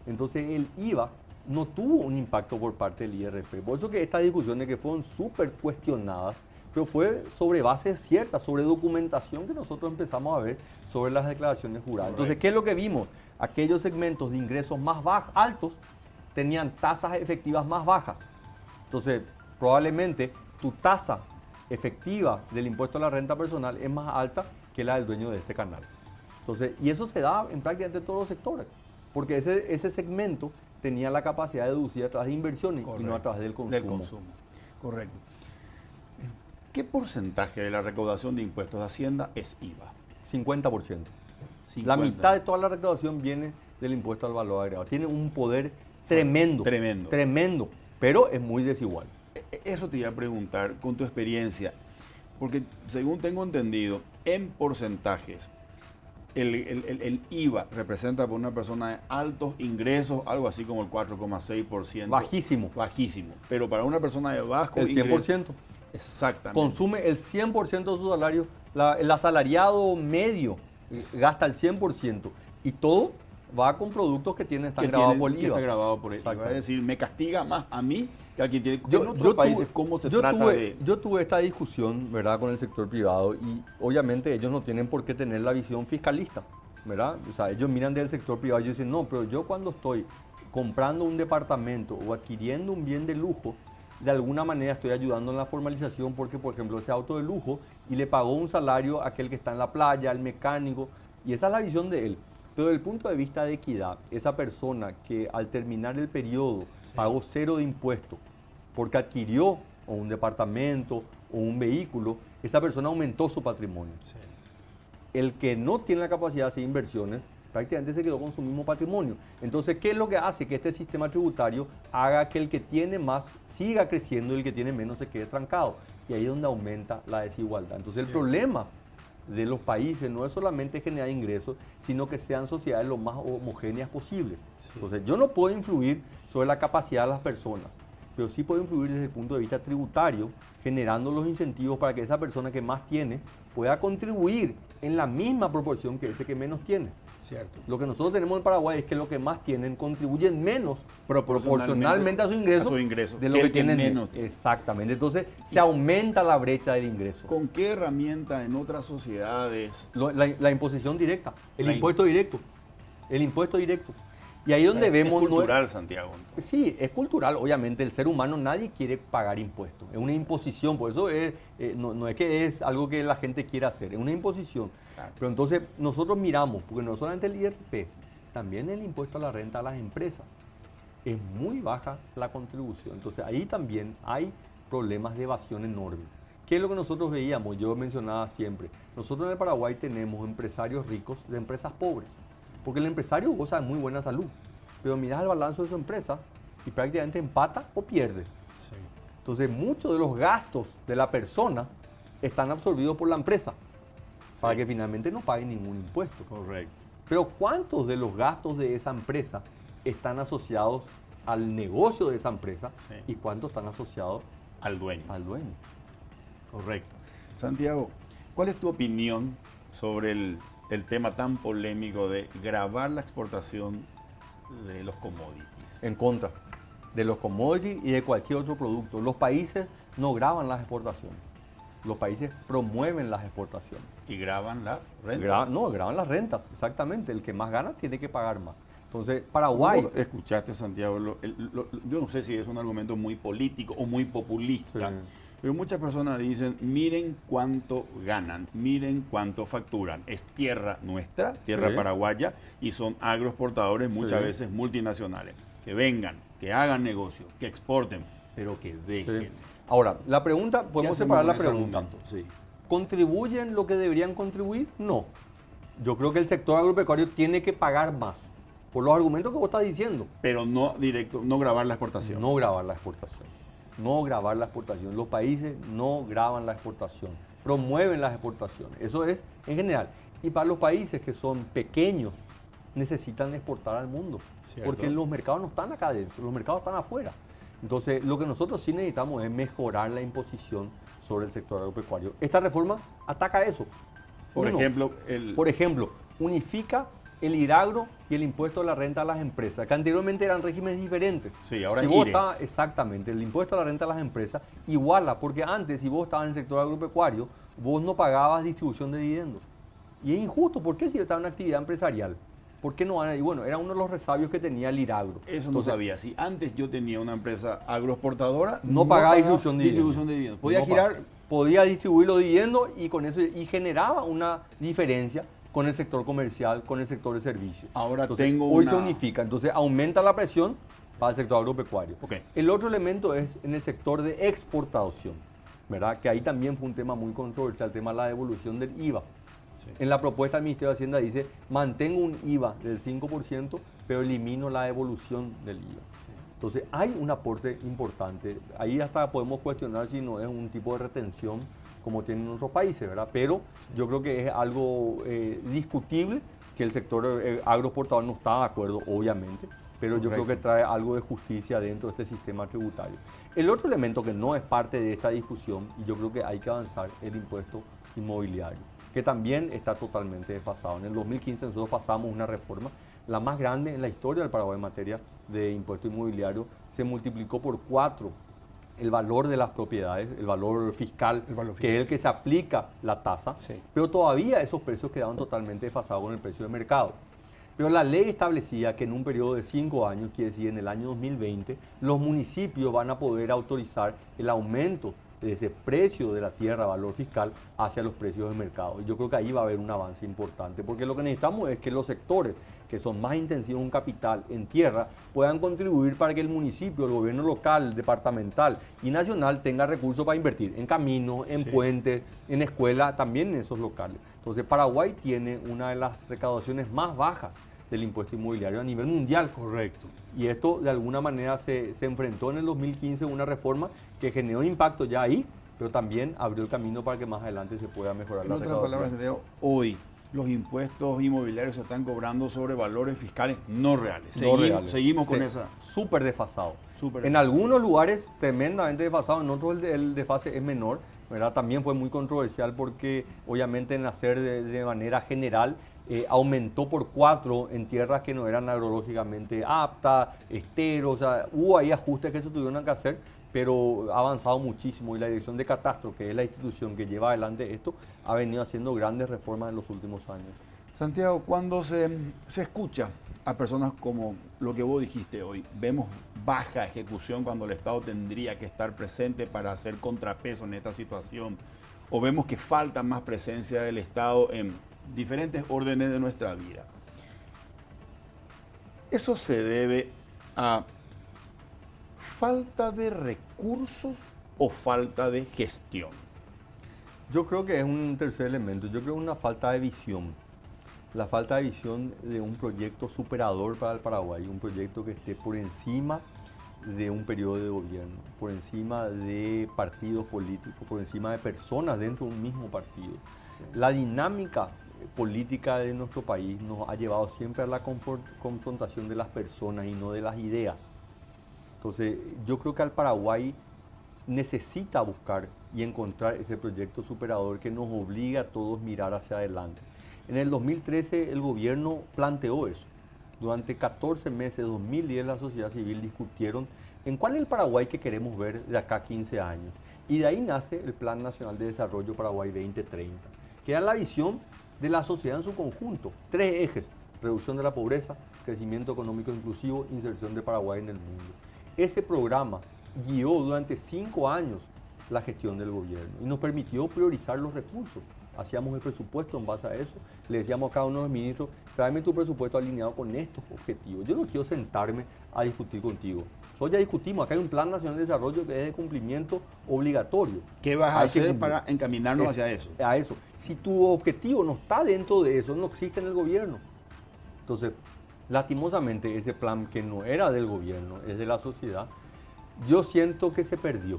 Entonces el IVA no tuvo un impacto por parte del IRP. Por eso que estas discusiones que fueron súper cuestionadas, pero fue sobre bases ciertas, sobre documentación que nosotros empezamos a ver sobre las declaraciones juradas. Entonces, ¿qué es lo que vimos? Aquellos segmentos de ingresos más altos tenían tasas efectivas más bajas. Entonces, probablemente tu tasa efectiva del impuesto a la renta personal es más alta que la del dueño de este canal. Entonces, y eso se da en prácticamente todos los sectores, porque ese segmento tenía la capacidad de deducir a través de inversiones y no a través del consumo. Del consumo. Correcto. ¿Qué porcentaje de la recaudación de impuestos de Hacienda es IVA? 50%. La 50. mitad de toda la recaudación viene del impuesto al valor agregado. Tiene un poder tremendo. Tremendo. Tremendo, pero es muy desigual. Eso te iba a preguntar con tu experiencia, porque según tengo entendido, en porcentajes, el IVA representa para una persona de altos ingresos algo así como el 4,6%. Bajísimo. Bajísimo. Pero para una persona de bajo El 100%. ingreso, exactamente. Consume el 100% de su salario. El asalariado medio gasta el 100%. Y todo va con productos que están grabados por el que IVA. está grabado por el IVA. Es decir, me castiga más a mí que a quien tiene. En otros Yo países, tuve- ¿cómo se yo trata tuve- de...? Yo tuve esta discusión, ¿verdad?, con el sector privado y obviamente ellos no tienen por qué tener la visión fiscalista, ¿verdad? O sea, ellos miran del sector privado y dicen, no, pero yo cuando estoy comprando un departamento o adquiriendo un bien de lujo, de alguna manera estoy ayudando en la formalización porque, por ejemplo, ese auto de lujo y le pagó un salario a aquel que está en la playa, al mecánico, y esa es la visión de él. Pero desde el punto de vista de equidad, esa persona que al terminar el periodo pagó 0 de impuestos porque adquirió o un departamento o un vehículo, esa persona aumentó su patrimonio. El que no tiene la capacidad de hacer inversiones, prácticamente se quedó con su mismo patrimonio. Entonces, ¿qué es lo que hace? Que este sistema tributario haga que el que tiene más siga creciendo y el que tiene menos se quede trancado. Y ahí es donde aumenta la desigualdad. Entonces, el problema de los países no es solamente generar ingresos, sino que sean sociedades lo más homogéneas posibles. Entonces, yo no puedo influir sobre la capacidad de las personas, pero sí puedo influir desde el punto de vista tributario, generando los incentivos para que esa persona que más tiene pueda contribuir en la misma proporción que ese que menos tiene. Cierto. Lo que nosotros tenemos en Paraguay es que los que más tienen contribuyen menos proporcionalmente a su ingreso, de lo que tienen menos. Exactamente. Entonces se aumenta la brecha del ingreso. ¿Con qué herramienta en otras sociedades? La imposición directa, el La impuesto directo. El impuesto directo. Y ahí donde vemos... Es cultural, Santiago. Sí, es cultural. Obviamente el ser humano nadie quiere pagar impuestos. Es una imposición, por eso no es que es algo que la gente quiera hacer, es una imposición. Claro. Pero entonces nosotros miramos, porque no solamente el IRP, también el impuesto a la renta a las empresas. Es muy baja la contribución. Entonces ahí también hay problemas de evasión enormes. ¿Qué es lo que nosotros veíamos? Yo mencionaba siempre, nosotros en el Paraguay tenemos empresarios ricos de empresas pobres. Porque el empresario goza de muy buena salud, pero miras el balance de su empresa y prácticamente empata o pierde. Sí. Entonces, muchos de los gastos de la persona están absorbidos por la empresa para que finalmente no pague ningún impuesto. Correcto. Pero ¿cuántos de los gastos de esa empresa están asociados al negocio de esa empresa y cuántos están asociados Al dueño. al dueño? Correcto. Santiago, ¿cuál es tu opinión sobre el tema tan polémico de gravar la exportación de los commodities? En contra. de los commodities y de cualquier otro producto. Los países no graban las exportaciones. Los países promueven las exportaciones. ¿Y graban las rentas? Graban las rentas, exactamente. El que más gana tiene que pagar más. Entonces, Paraguay... Escuchaste, Santiago, yo no sé si es un argumento muy político o muy populista, Sí. pero muchas personas dicen, miren cuánto ganan, miren cuánto facturan. Es tierra nuestra, tierra Sí. paraguaya, y son agroexportadores muchas Sí. veces multinacionales. Que vengan, que hagan negocio, que exporten, pero que dejen. Sí. Ahora, la pregunta, ¿Qué podemos hacemos separar la con ese pregunta. argumento? Sí. ¿Contribuyen lo que deberían contribuir? No. Yo creo que el sector agropecuario tiene que pagar más, por los argumentos que vos estás diciendo. Pero no directo, no grabar la exportación. No grabar la exportación. No grabar la exportación. Los países no graban la exportación. Promueven las exportaciones. Eso es en general. Y para los países que son pequeños, necesitan exportar al mundo. Cierto. Porque los mercados no están acá adentro, los mercados están afuera. Entonces, lo que nosotros sí necesitamos es mejorar la imposición sobre el sector agropecuario. Esta reforma ataca eso. Por Uno, ejemplo, por ejemplo, unifica el IRAGRO y el impuesto a la renta a las empresas, que anteriormente eran regímenes diferentes. Sí, ahora si es vos IRE. exactamente, el impuesto a la renta a las empresas iguala, porque antes, si vos estabas en el sector agropecuario, vos no pagabas distribución de dividendos. Y es injusto, ¿por qué si estaba en una actividad empresarial? ¿Por qué no van a? Y bueno, era uno de los resabios que tenía el IRAGRO. Eso no Entonces, sabía. Si antes yo tenía una empresa agroexportadora, no pagaba distribución de distribución de dividendos. Podía No girar. pagaba. Podía distribuir los dividendos y con eso y generaba una diferencia con el sector comercial, con el sector de servicios. Ahora Entonces, tengo hoy una- se unifica, entonces aumenta la presión para el sector agropecuario. Ok. El otro elemento es en el sector de exportación, ¿verdad? Que ahí también fue un tema muy controversial, el tema de la devolución del IVA. Sí. En la propuesta del Ministerio de Hacienda dice, mantengo un IVA del 5%, pero elimino la devolución del IVA. Entonces hay un aporte importante. Ahí hasta podemos cuestionar si no es un tipo de retención como tienen en otros países, ¿verdad? Pero yo creo que es algo discutible, que el sector agroexportador no está de acuerdo, obviamente, pero yo creo que trae algo de justicia dentro de este sistema tributario. El otro elemento que no es parte de esta discusión, y yo creo que hay que avanzar, es el impuesto inmobiliario, que también está totalmente desfasado. En el 2015 nosotros pasamos una reforma, la más grande en la historia del Paraguay en materia de impuesto inmobiliario. Se multiplicó por 4 el valor de las propiedades, el valor fiscal, que es el que se aplica la tasa, pero todavía esos precios quedaban totalmente desfasados con el precio de mercado. Pero la ley establecía que en un periodo de 5 años, quiere decir en el año 2020, los municipios van a poder autorizar el aumento de ese precio de la tierra, valor fiscal, hacia los precios de mercado. Yo creo que ahí va a haber un avance importante, porque lo que necesitamos es que los sectores que son más intensivos en capital, en tierra, puedan contribuir para que el municipio, el gobierno local, departamental y nacional tenga recursos para invertir en caminos, en puentes, en escuelas, también en esos locales. Entonces Paraguay tiene una de las recaudaciones más bajas del impuesto inmobiliario a nivel mundial. Correcto. Y esto de alguna manera se enfrentó en el 2015 una reforma que generó impacto ya ahí, pero también abrió el camino para que más adelante se pueda mejorar En la otras recaudación. palabras, Santiago, hoy los impuestos inmobiliarios se están cobrando sobre valores fiscales no reales. No reales. Seguimos con Sí, esa. súper desfasado. Súper En desfasado. algunos lugares tremendamente desfasado, en otros el desfase es menor, ¿verdad? También fue muy controversial porque obviamente en hacer de manera general aumentó por 4 en tierras que no eran agrológicamente aptas, esteros, o sea, hubo ahí ajustes que se tuvieron que hacer, pero ha avanzado muchísimo y la Dirección de Catastro, que es la institución que lleva adelante esto, ha venido haciendo grandes reformas en los últimos años. Santiago, cuando se escucha a personas como lo que vos dijiste hoy, vemos baja ejecución cuando el Estado tendría que estar presente para hacer contrapeso en esta situación, o vemos que falta más presencia del Estado en diferentes órdenes de nuestra vida. Eso se debe a falta de recursos o falta de gestión. Yo creo que es un tercer elemento, yo creo que es una falta de visión. La falta de visión de un proyecto superador para el Paraguay, un proyecto que esté por encima de un periodo de gobierno, por encima de partidos políticos, por encima de personas dentro de un mismo partido. La dinámica política de nuestro país nos ha llevado siempre a la confrontación de las personas y no de las ideas. Entonces, yo creo que al Paraguay necesita buscar y encontrar ese proyecto superador que nos obliga a todos a mirar hacia adelante. En el 2013 el gobierno planteó eso. durante 14 meses, 2010, la sociedad civil discutieron en cuál es el Paraguay que queremos ver de acá a 15 años. Y de ahí nace el Plan Nacional de Desarrollo Paraguay 2030, que era la visión de la sociedad en su conjunto. 3 ejes: reducción de la pobreza, crecimiento económico inclusivo, inserción de Paraguay en el mundo. Ese programa guió durante 5 años la gestión del gobierno y nos permitió priorizar los recursos. Hacíamos el presupuesto en base a eso, le decíamos a cada uno de los ministros: tráeme tu presupuesto alineado con estos objetivos. Yo no quiero sentarme a discutir contigo. Ya discutimos, acá hay un Plan Nacional de Desarrollo que es de cumplimiento obligatorio. ¿Qué vas a hacer para encaminarnos hacia eso? A eso. Si tu objetivo no está dentro de eso, no existe en el gobierno. Entonces, lastimosamente, ese plan que no era del gobierno, es de la sociedad, yo siento que se perdió.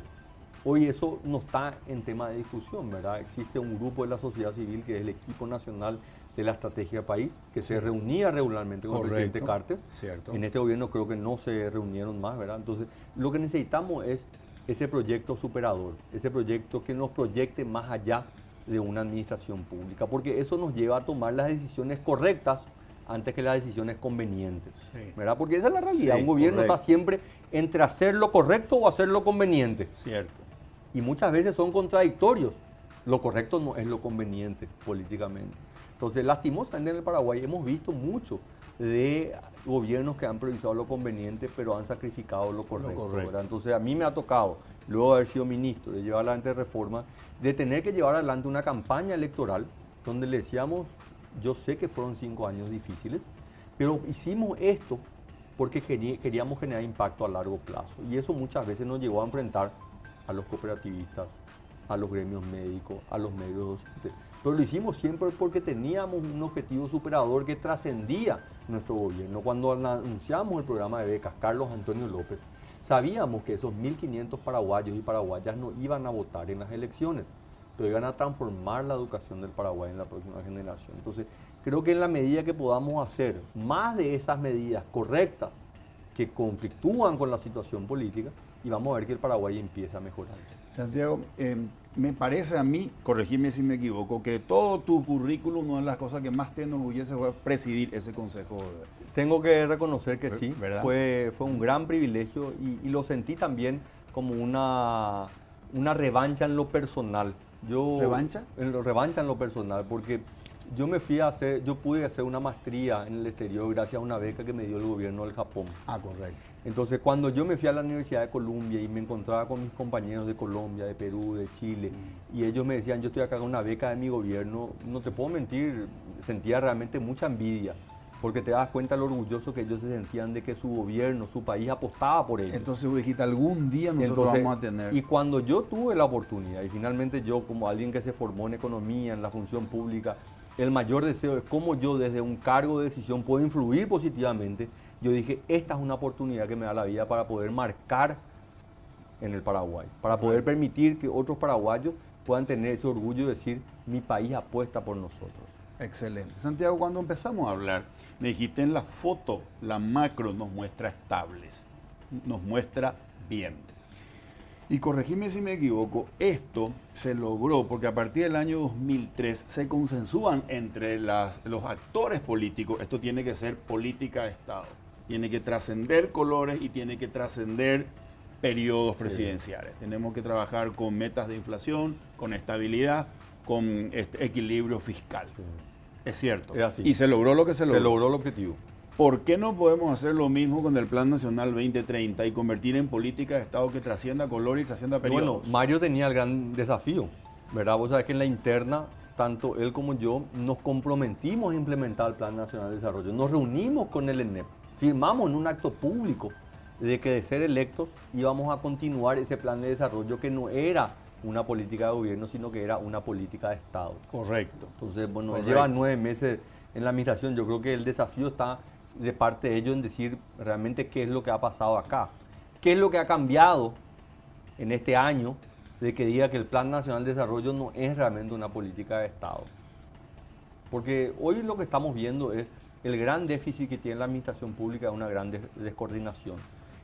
Hoy eso no está en tema de discusión, ¿verdad? Existe un grupo de la sociedad civil que es el Equipo Nacional de la Estrategia País, que se reunía regularmente con el presidente Carter. Cierto. En este gobierno creo que no se reunieron más, ¿verdad? Entonces, lo que necesitamos es ese proyecto superador, ese proyecto que nos proyecte más allá de una administración pública, porque eso nos lleva a tomar las decisiones correctas antes que las decisiones convenientes, ¿verdad? Porque esa es la realidad. Un gobierno está siempre entre hacer lo correcto o hacer lo conveniente. Cierto. Y muchas veces son contradictorios. Lo correcto no es lo conveniente políticamente. Entonces, lastimosamente en el Paraguay hemos visto mucho de gobiernos que han priorizado lo conveniente, pero han sacrificado lo correcto. ¿Verdad? Entonces, a mí me ha tocado, luego de haber sido ministro, de llevar adelante reformas, de tener que llevar adelante una campaña electoral donde le decíamos: yo sé que fueron 5 años difíciles, pero hicimos esto porque queríamos generar impacto a largo plazo. Y eso muchas veces nos llevó a enfrentar a los cooperativistas, a los gremios médicos, a los medios docentes. Pero lo hicimos siempre porque teníamos un objetivo superador que trascendía nuestro gobierno. Cuando anunciamos el programa de becas Carlos Antonio López, sabíamos que esos 1.500 paraguayos y paraguayas no iban a votar en las elecciones, pero iban a transformar la educación del Paraguay en la próxima generación. Entonces, creo que en la medida que podamos hacer más de esas medidas correctas que conflictúan con la situación política, y vamos a ver que el Paraguay empieza a mejorar. Santiago, me parece a mí, corregime si me equivoco, que todo tu currículum, una de las cosas que más te enorgullece fue presidir ese consejo. Tengo que reconocer que sí, ¿verdad? Fue un gran privilegio y lo sentí también como una revancha en lo personal. ¿Revancha? Revancha en lo personal, porque yo pude hacer una maestría en el exterior gracias a una beca que me dio el gobierno del Japón. Ah, correcto. Entonces, cuando yo me fui a la Universidad de Columbia y me encontraba con mis compañeros de Colombia, de Perú, de Chile, y ellos me decían: yo estoy acá con una beca de mi gobierno, no te puedo mentir, sentía realmente mucha envidia, porque te das cuenta lo orgulloso que ellos se sentían de que su gobierno, su país apostaba por ellos. Entonces dijiste: algún día nosotros vamos a tener. Y cuando yo tuve la oportunidad, y finalmente yo, como alguien que se formó en economía, en la función pública, el mayor deseo es cómo yo desde un cargo de decisión puedo influir positivamente. Yo dije: esta es una oportunidad que me da la vida para poder marcar en el Paraguay, para poder permitir que otros paraguayos puedan tener ese orgullo de decir: mi país apuesta por nosotros. Excelente. Santiago, cuando empezamos a hablar, me dijiste: en la foto, la macro nos muestra estables, nos muestra bien. Y corregime si me equivoco, esto se logró porque a partir del año 2003 se consensúan entre los actores políticos: esto tiene que ser política de Estado, tiene que trascender colores y tiene que trascender periodos presidenciales. Tenemos que trabajar con metas de inflación, con estabilidad, con equilibrio fiscal. Es cierto. Es así. Y se logró lo que se logró. Se logró el objetivo. ¿Por qué no podemos hacer lo mismo con el Plan Nacional 2030 y convertir en política de Estado que trascienda color y trascienda periodos? Bueno, Mario tenía el gran desafío, ¿verdad? Vos sabés que en la interna, tanto él como yo, nos comprometimos a implementar el Plan Nacional de Desarrollo. Nos reunimos con el ENEP, firmamos en un acto público de que de ser electos íbamos a continuar ese plan de desarrollo que no era una política de gobierno, sino que era una política de Estado. Correcto. Entonces, bueno, Correcto. Lleva 9 meses en la administración. Yo creo que el desafío está de parte de ellos en decir realmente qué es lo que ha pasado acá. ¿Qué es lo que ha cambiado en este año de que diga que el Plan Nacional de Desarrollo no es realmente una política de Estado? Porque hoy lo que estamos viendo es el gran déficit que tiene la administración pública, es una gran descoordinación.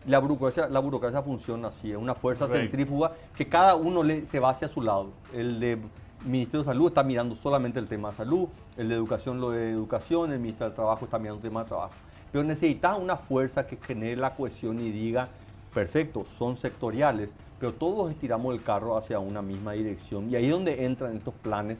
La burocracia funciona así, es una fuerza centrífuga que cada uno se va hacia su lado. El de Ministerio de Salud está mirando solamente el tema de salud, el de Educación lo de Educación, el Ministerio del Trabajo está mirando el tema de trabajo. pero necesitas una fuerza que genere la cohesión y diga, perfecto, son sectoriales, pero todos estiramos el carro hacia una misma dirección. Y ahí es donde entran estos planes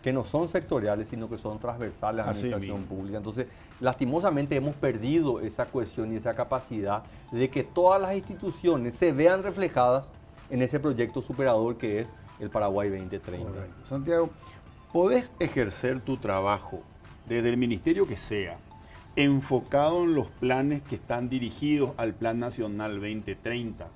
que no son sectoriales, sino que son transversales a la administración pública. Entonces, lastimosamente hemos perdido esa cohesión y esa capacidad de que todas las instituciones se vean reflejadas en ese proyecto superador que es el Paraguay 2030. Correcto. Santiago, ¿podés ejercer tu trabajo desde el ministerio que sea, enfocado en los planes que están dirigidos al Plan Nacional 2030,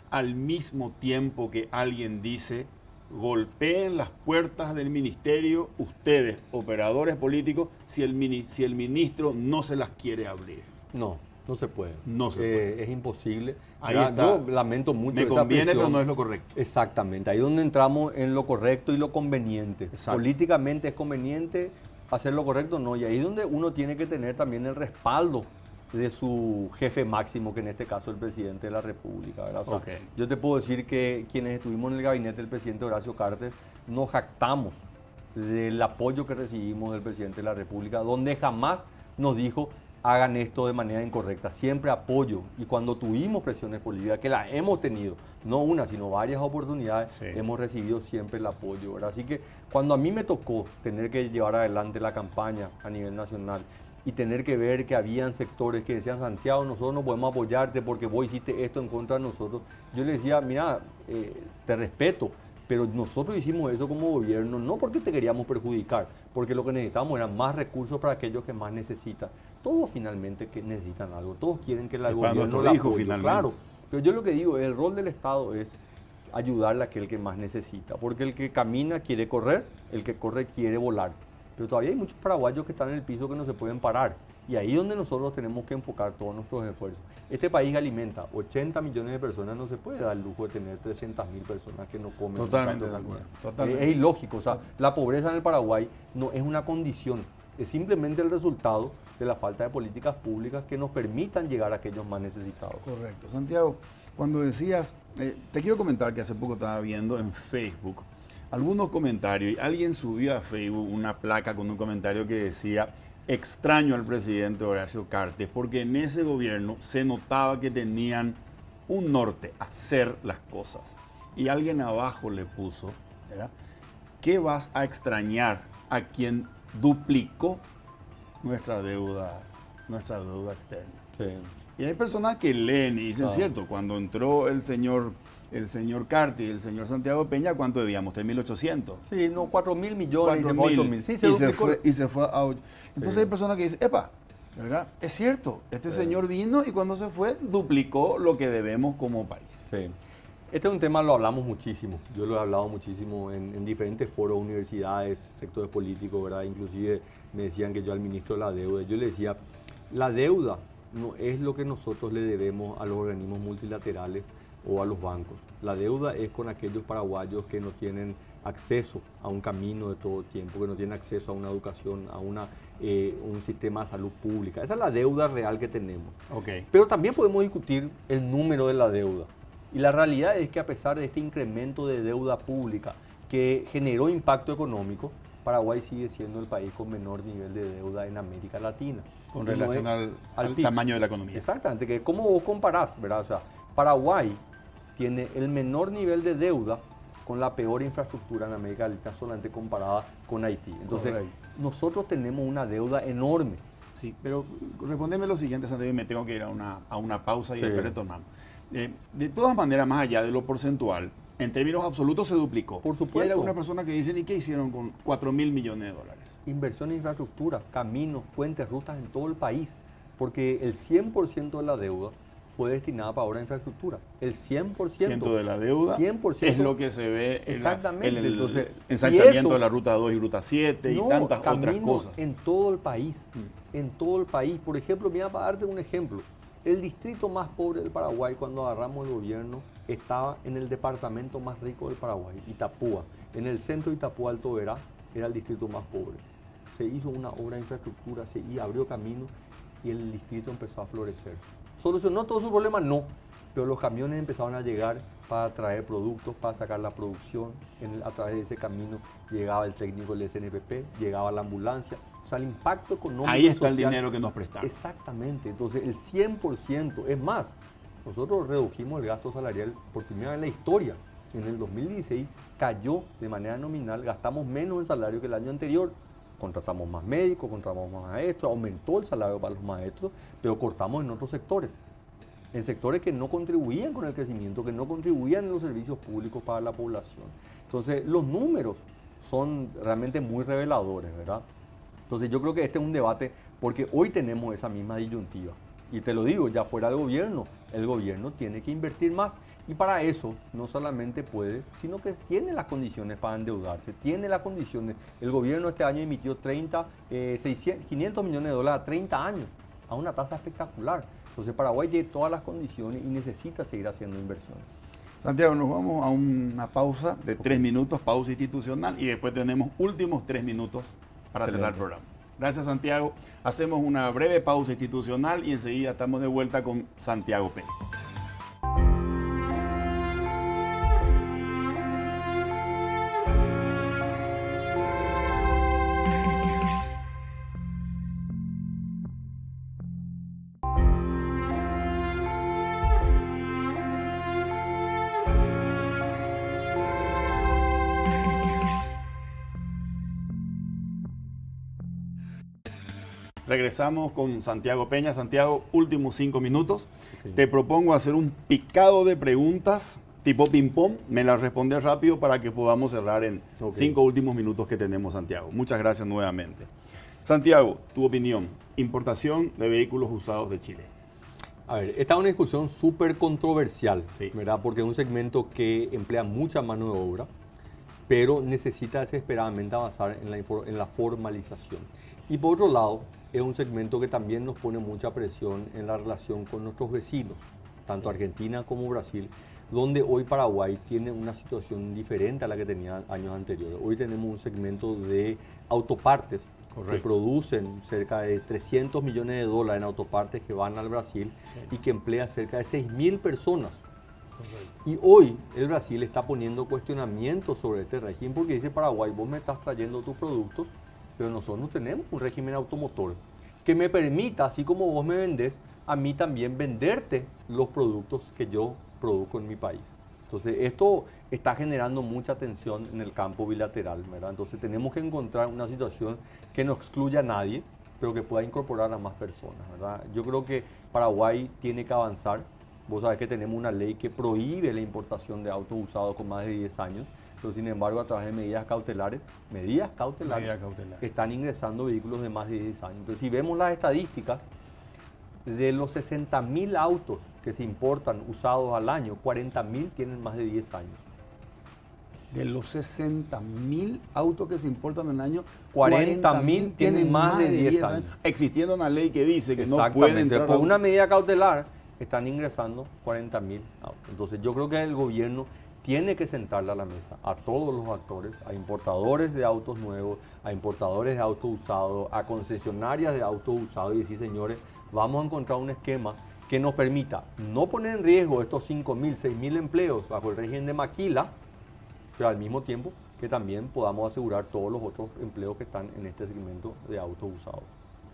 al mismo tiempo que alguien dice, golpeen las puertas del ministerio, ustedes, operadores políticos, si el ministro no se las quiere abrir? No, no se puede. No se puede. Es imposible. Ahí está. Yo lamento mucho Me esa conviene, presión. pero no es lo correcto. Exactamente, ahí es donde entramos en lo correcto y lo conveniente. Exacto. Políticamente es conveniente hacer lo correcto, no, y ahí es donde uno tiene que tener también el respaldo de su jefe máximo, que en este caso es el presidente de la República, ¿verdad? O sea, yo te puedo decir que quienes estuvimos en el gabinete del presidente Horacio Cartes nos jactamos del apoyo que recibimos del presidente de la República, donde jamás nos dijo hagan esto de manera incorrecta, siempre apoyo. Y cuando tuvimos presiones políticas, que las hemos tenido, no una, sino varias oportunidades, hemos recibido siempre el apoyo, ¿verdad? Así que cuando a mí me tocó tener que llevar adelante la campaña a nivel nacional y tener que ver que habían sectores que decían, Santiago, nosotros no podemos apoyarte porque vos hiciste esto en contra de nosotros, yo le decía, mira, te respeto, pero nosotros hicimos eso como gobierno no porque te queríamos perjudicar, porque lo que necesitamos eran más recursos para aquellos que más necesitan. Todos finalmente que necesitan algo, todos quieren que el gobierno la apoye, claro. Pero yo lo que digo, el rol del Estado es ayudarle a aquel que más necesita, porque el que camina quiere correr, el que corre quiere volar. Pero todavía hay muchos paraguayos que están en el piso que no se pueden parar. Y ahí es donde nosotros tenemos que enfocar todos nuestros esfuerzos. Este país alimenta 80 millones de personas, no se puede dar el lujo de tener 300.000 personas que no comen. Totalmente de acuerdo. Totalmente. Es ilógico, o sea, la pobreza en el Paraguay no es una condición, es simplemente el resultado de la falta de políticas públicas que nos permitan llegar a aquellos más necesitados. Correcto. Santiago, cuando decías, te quiero comentar que hace poco estaba viendo en Facebook algunos comentarios y alguien subió a Facebook una placa con un comentario que decía, extraño al presidente Horacio Cartes, porque en ese gobierno se notaba que tenían un norte, hacer las cosas. Y alguien abajo le puso, ¿verdad? ¿Qué vas a extrañar a quien duplicó nuestra deuda externa? Sí. Y hay personas que leen y dicen, cierto, cuando entró el señor Cartes y el señor Santiago Peña, ¿cuánto debíamos? 3.800. Sí, no, 4.000 millones, 4.000. Sí, se fue a 8. Entonces hay personas que dicen, epa, ¿verdad? Es cierto, este señor vino y cuando se fue duplicó lo que debemos como país. Sí. Este es un tema, lo hablamos muchísimo. Yo lo he hablado muchísimo en diferentes foros, universidades, sectores políticos, ¿verdad? Inclusive me decían que yo al ministro de la deuda, yo le decía, la deuda no es lo que nosotros le debemos a los organismos multilaterales o a los bancos. La deuda es con aquellos paraguayos que no tienen acceso a un camino de todo tiempo, que no tienen acceso a una educación, a un sistema de salud pública. Esa es la deuda real que tenemos. Okay. Pero también podemos discutir el número de la deuda. Y la realidad es que a pesar de este incremento de deuda pública que generó impacto económico, Paraguay sigue siendo el país con menor nivel de deuda en América Latina. Con relación al tamaño de la economía. Exactamente, que ¿cómo vos comparás, verdad? O sea, Paraguay tiene el menor nivel de deuda con la peor infraestructura en América Latina, solamente comparada con Haití. Entonces, nosotros tenemos una deuda enorme. Sí, pero respóndeme lo siguiente, Santiago, y me tengo que ir a una pausa y después retornamos. De todas maneras, más allá de lo porcentual, en términos absolutos se duplicó. Por supuesto. Y hay algunas personas que dicen, ¿y qué hicieron con 4.000 millones de dólares? Inversión en infraestructura, caminos, puentes, rutas en todo el país, porque el 100% de la deuda fue destinada para obra de infraestructura. El 100% de la deuda 100% es lo que se ve en el Entonces, ensanchamiento de la Ruta 2 y Ruta 7 y tantas otras cosas. En todo el país, en todo el país. Por ejemplo, mira, para darte un ejemplo, el distrito más pobre del Paraguay cuando agarramos el gobierno estaba en el departamento más rico del Paraguay, Itapúa. En el centro de Itapúa, Alto Verá, era el distrito más pobre. Se hizo una obra de infraestructura, se abrió camino y el distrito empezó a florecer. ¿Solucionó todos sus problemas? No, pero los camiones empezaron a llegar para traer productos, para sacar la producción. A través de ese camino llegaba el técnico del SNPP, llegaba la ambulancia. O sea, el impacto económico. Ahí está social, el dinero que nos prestamos. Exactamente, entonces el 100%, es más, nosotros redujimos el gasto salarial por primera vez en la historia. En el 2016 cayó de manera nominal, gastamos menos en salario que el año anterior, contratamos más médicos, contratamos más maestros, aumentó el salario para los maestros, pero cortamos en otros sectores. En sectores que no contribuían con el crecimiento, que no contribuían en los servicios públicos para la población. Entonces, los números son realmente muy reveladores, ¿verdad? Entonces, yo creo que este es un debate porque hoy tenemos esa misma disyuntiva. Y te lo digo, ya fuera del gobierno, el gobierno tiene que invertir más. Y para eso no solamente puede, sino que tiene las condiciones para endeudarse, tiene las condiciones. El gobierno este año emitió 500 millones de dólares a 30 años, a una tasa espectacular. Entonces Paraguay tiene todas las condiciones y necesita seguir haciendo inversiones. Santiago, nos vamos a una pausa de 3 minutos, pausa institucional, y después tenemos últimos 3 minutos para cerrar el programa. Gracias, Santiago. Hacemos una breve pausa institucional y enseguida estamos de vuelta con Santiago Peña. Regresamos con Santiago Peña. Santiago, últimos 5 minutos. Okay. Te propongo hacer un picado de preguntas tipo ping-pong. Me las respondes rápido para que podamos cerrar en 5 últimos minutos que tenemos, Santiago. Muchas gracias nuevamente. Santiago, tu opinión. Importación de vehículos usados de Chile. A ver, esta es una discusión súper controversial, Sí. ¿verdad? Porque es un segmento que emplea mucha mano de obra, pero necesita desesperadamente avanzar en la formalización. Y por otro lado, es un segmento que también nos pone mucha presión en la relación con nuestros vecinos, tanto Argentina como Brasil, donde hoy Paraguay tiene una situación diferente a la que tenía años anteriores. Hoy tenemos un segmento de autopartes que producen cerca de 300 millones de dólares en autopartes que van al Brasil y que emplea cerca de 6.000 personas. Y hoy el Brasil está poniendo cuestionamientos sobre este régimen porque dice Paraguay, vos me estás trayendo tus productos, pero nosotros no tenemos un régimen automotor que me permita, así como vos me vendés, a mí también venderte los productos que yo produzco en mi país. Entonces, esto está generando mucha tensión en el campo bilateral, ¿verdad? Entonces, tenemos que encontrar una situación que no excluya a nadie, pero que pueda incorporar a más personas, ¿verdad? Yo creo que Paraguay tiene que avanzar. Vos sabés que tenemos una ley que prohíbe la importación de autos usados con más de 10 años, pero sin embargo, a través de medidas cautelares están ingresando vehículos de más de 10 años. Entonces, si vemos las estadísticas, de los 60.000 autos que se importan usados al año, 40.000 tienen más de 10 años. De los 60.000 autos que se importan en el año, 40.000 tienen más de 10 años. Existiendo una ley que dice que no pueden entrar. Por una medida cautelar están ingresando 40.000 autos. Entonces yo creo que el gobierno tiene que sentarle a la mesa a todos los actores, a importadores de autos nuevos, a importadores de autos usados, a concesionarias de autos usados y decir, señores, vamos a encontrar un esquema que nos permita no poner en riesgo estos 5.000, 6.000 empleos bajo el régimen de maquila, pero al mismo tiempo que también podamos asegurar todos los otros empleos que están en este segmento de autos usados.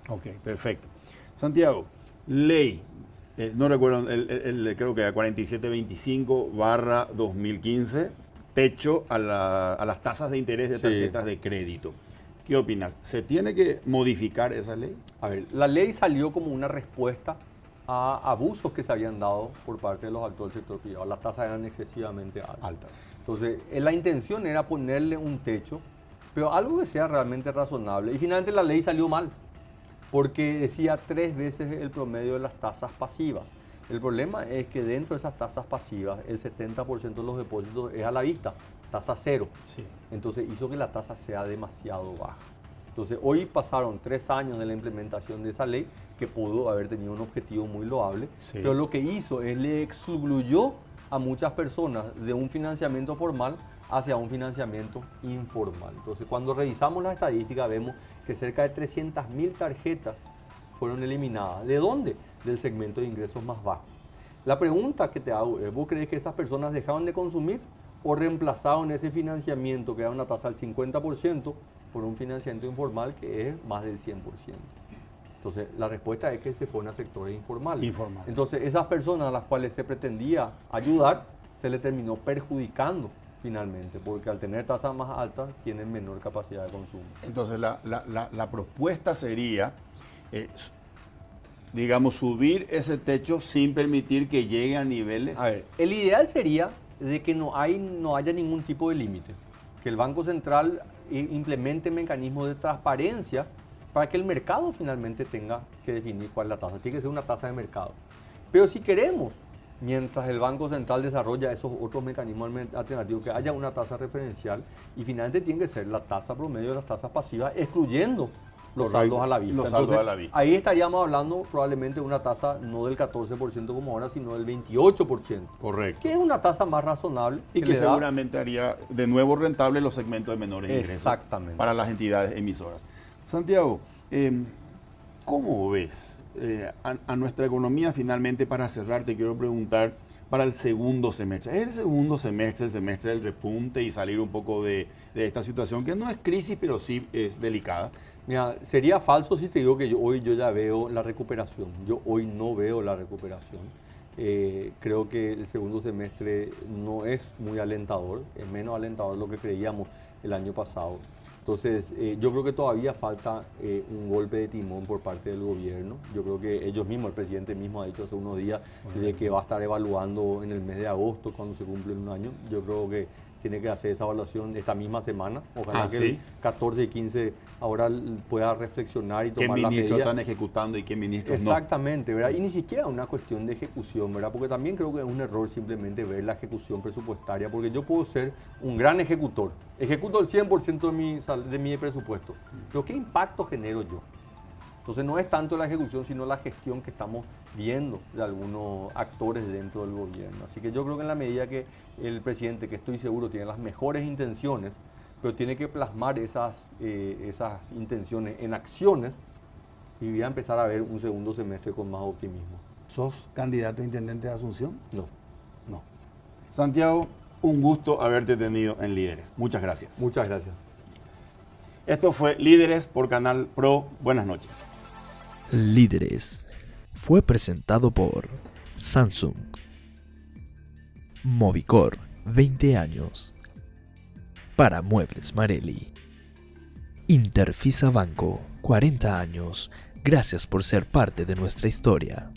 Ok, perfecto. Santiago, ley, no recuerdo, creo que era 4725/2015, techo a las tasas de interés de tarjetas de crédito. ¿Qué opinas? ¿Se tiene que modificar esa ley? A ver, la ley salió como una respuesta a abusos que se habían dado por parte de los actores del sector privado. Las tasas eran excesivamente altas. Entonces, la intención era ponerle un techo, pero algo que sea realmente razonable. Y finalmente la ley salió mal, porque decía 3 veces el promedio de las tasas pasivas. El problema es que dentro de esas tasas pasivas, el 70% de los depósitos es a la vista, tasa cero. Sí. Entonces hizo que la tasa sea demasiado baja. Entonces hoy pasaron 3 años de la implementación de esa ley, que pudo haber tenido un objetivo muy loable, pero lo que hizo es le excluyó a muchas personas de un financiamiento formal hacia un financiamiento informal. Entonces cuando revisamos las estadísticas vemos que cerca de 300.000 tarjetas fueron eliminadas. ¿De dónde? Del segmento de ingresos más bajos. La pregunta que te hago es, ¿vos crees que esas personas dejaron de consumir o reemplazaron ese financiamiento, que era una tasa del 50%, por un financiamiento que era una tasa del 30%, y que le permitía a ellos poder consumir? Entonces, esa es la pregunta que te hago. ¿Vos crees que esas personas dejaron de consumir o reemplazaron ese financiamiento, que era una tasa del 50%, por por un financiamiento informal que es más del 100%. Entonces, la respuesta es que se fueron a sectores informales. Entonces, esas personas a las cuales se pretendía ayudar, se le terminó perjudicando finalmente, porque al tener tasas más altas, tienen menor capacidad de consumo. Entonces, la propuesta sería, digamos, subir ese techo sin permitir que llegue a niveles... A ver, el ideal sería de que no haya ningún tipo de límite, que el Banco Central implemente mecanismos de transparencia para que el mercado finalmente tenga que definir cuál es la tasa. Tiene que ser una tasa de mercado. Pero si queremos, mientras el Banco Central desarrolla esos otros mecanismos alternativos, que haya una tasa referencial y finalmente tiene que ser la tasa promedio de las tasas pasivas, excluyendo los saldos a la vista. Los saldos a la vista. Ahí estaríamos hablando probablemente de una tasa no del 14% como ahora, sino del 28%. Correcto. Que es una tasa más razonable. Y que seguramente haría de nuevo rentable los segmentos de menores ingresos. Exactamente. Para las entidades emisoras. Santiago, ¿cómo ves a nuestra economía finalmente? Para cerrar, te quiero preguntar para el segundo semestre. ¿Es el segundo semestre, el semestre del repunte y salir un poco de esta situación que no es crisis, pero sí es delicada? Mira, sería falso si te digo que hoy yo ya veo la recuperación. Yo hoy no veo la recuperación. Creo que el segundo semestre no es muy alentador, es menos alentador de lo que creíamos el año pasado. Entonces, yo creo que todavía falta un golpe de timón por parte del gobierno. Yo creo que ellos mismos, el presidente mismo ha dicho hace unos días de que va a estar evaluando en el mes de agosto, cuando se cumple un año. Yo creo que tiene que hacer esa evaluación esta misma semana. Ojalá que el 14 y 15 ahora pueda reflexionar y tomar la medida. ¿Qué ministros están ejecutando y qué ministros no? Exactamente, ¿verdad? Y ni siquiera una cuestión de ejecución, ¿verdad? Porque también creo que es un error simplemente ver la ejecución presupuestaria, porque yo puedo ser un gran ejecutor, ejecuto el 100% de mi presupuesto, pero ¿qué impacto genero yo? Entonces no es tanto la ejecución, sino la gestión que estamos viendo de algunos actores dentro del gobierno. Así que yo creo que en la medida que el presidente, que estoy seguro tiene las mejores intenciones, pero tiene que plasmar esas intenciones en acciones, y voy a empezar a ver un segundo semestre con más optimismo. ¿Sos candidato a intendente de Asunción? No. No. Santiago, un gusto haberte tenido en Líderes. Muchas gracias. Muchas gracias. Esto fue Líderes por Canal Pro. Buenas noches. Líderes fue presentado por Samsung, Movicor, 20 años. Para Muebles Marelli. Interfisa Banco, 40 años. Gracias por ser parte de nuestra historia.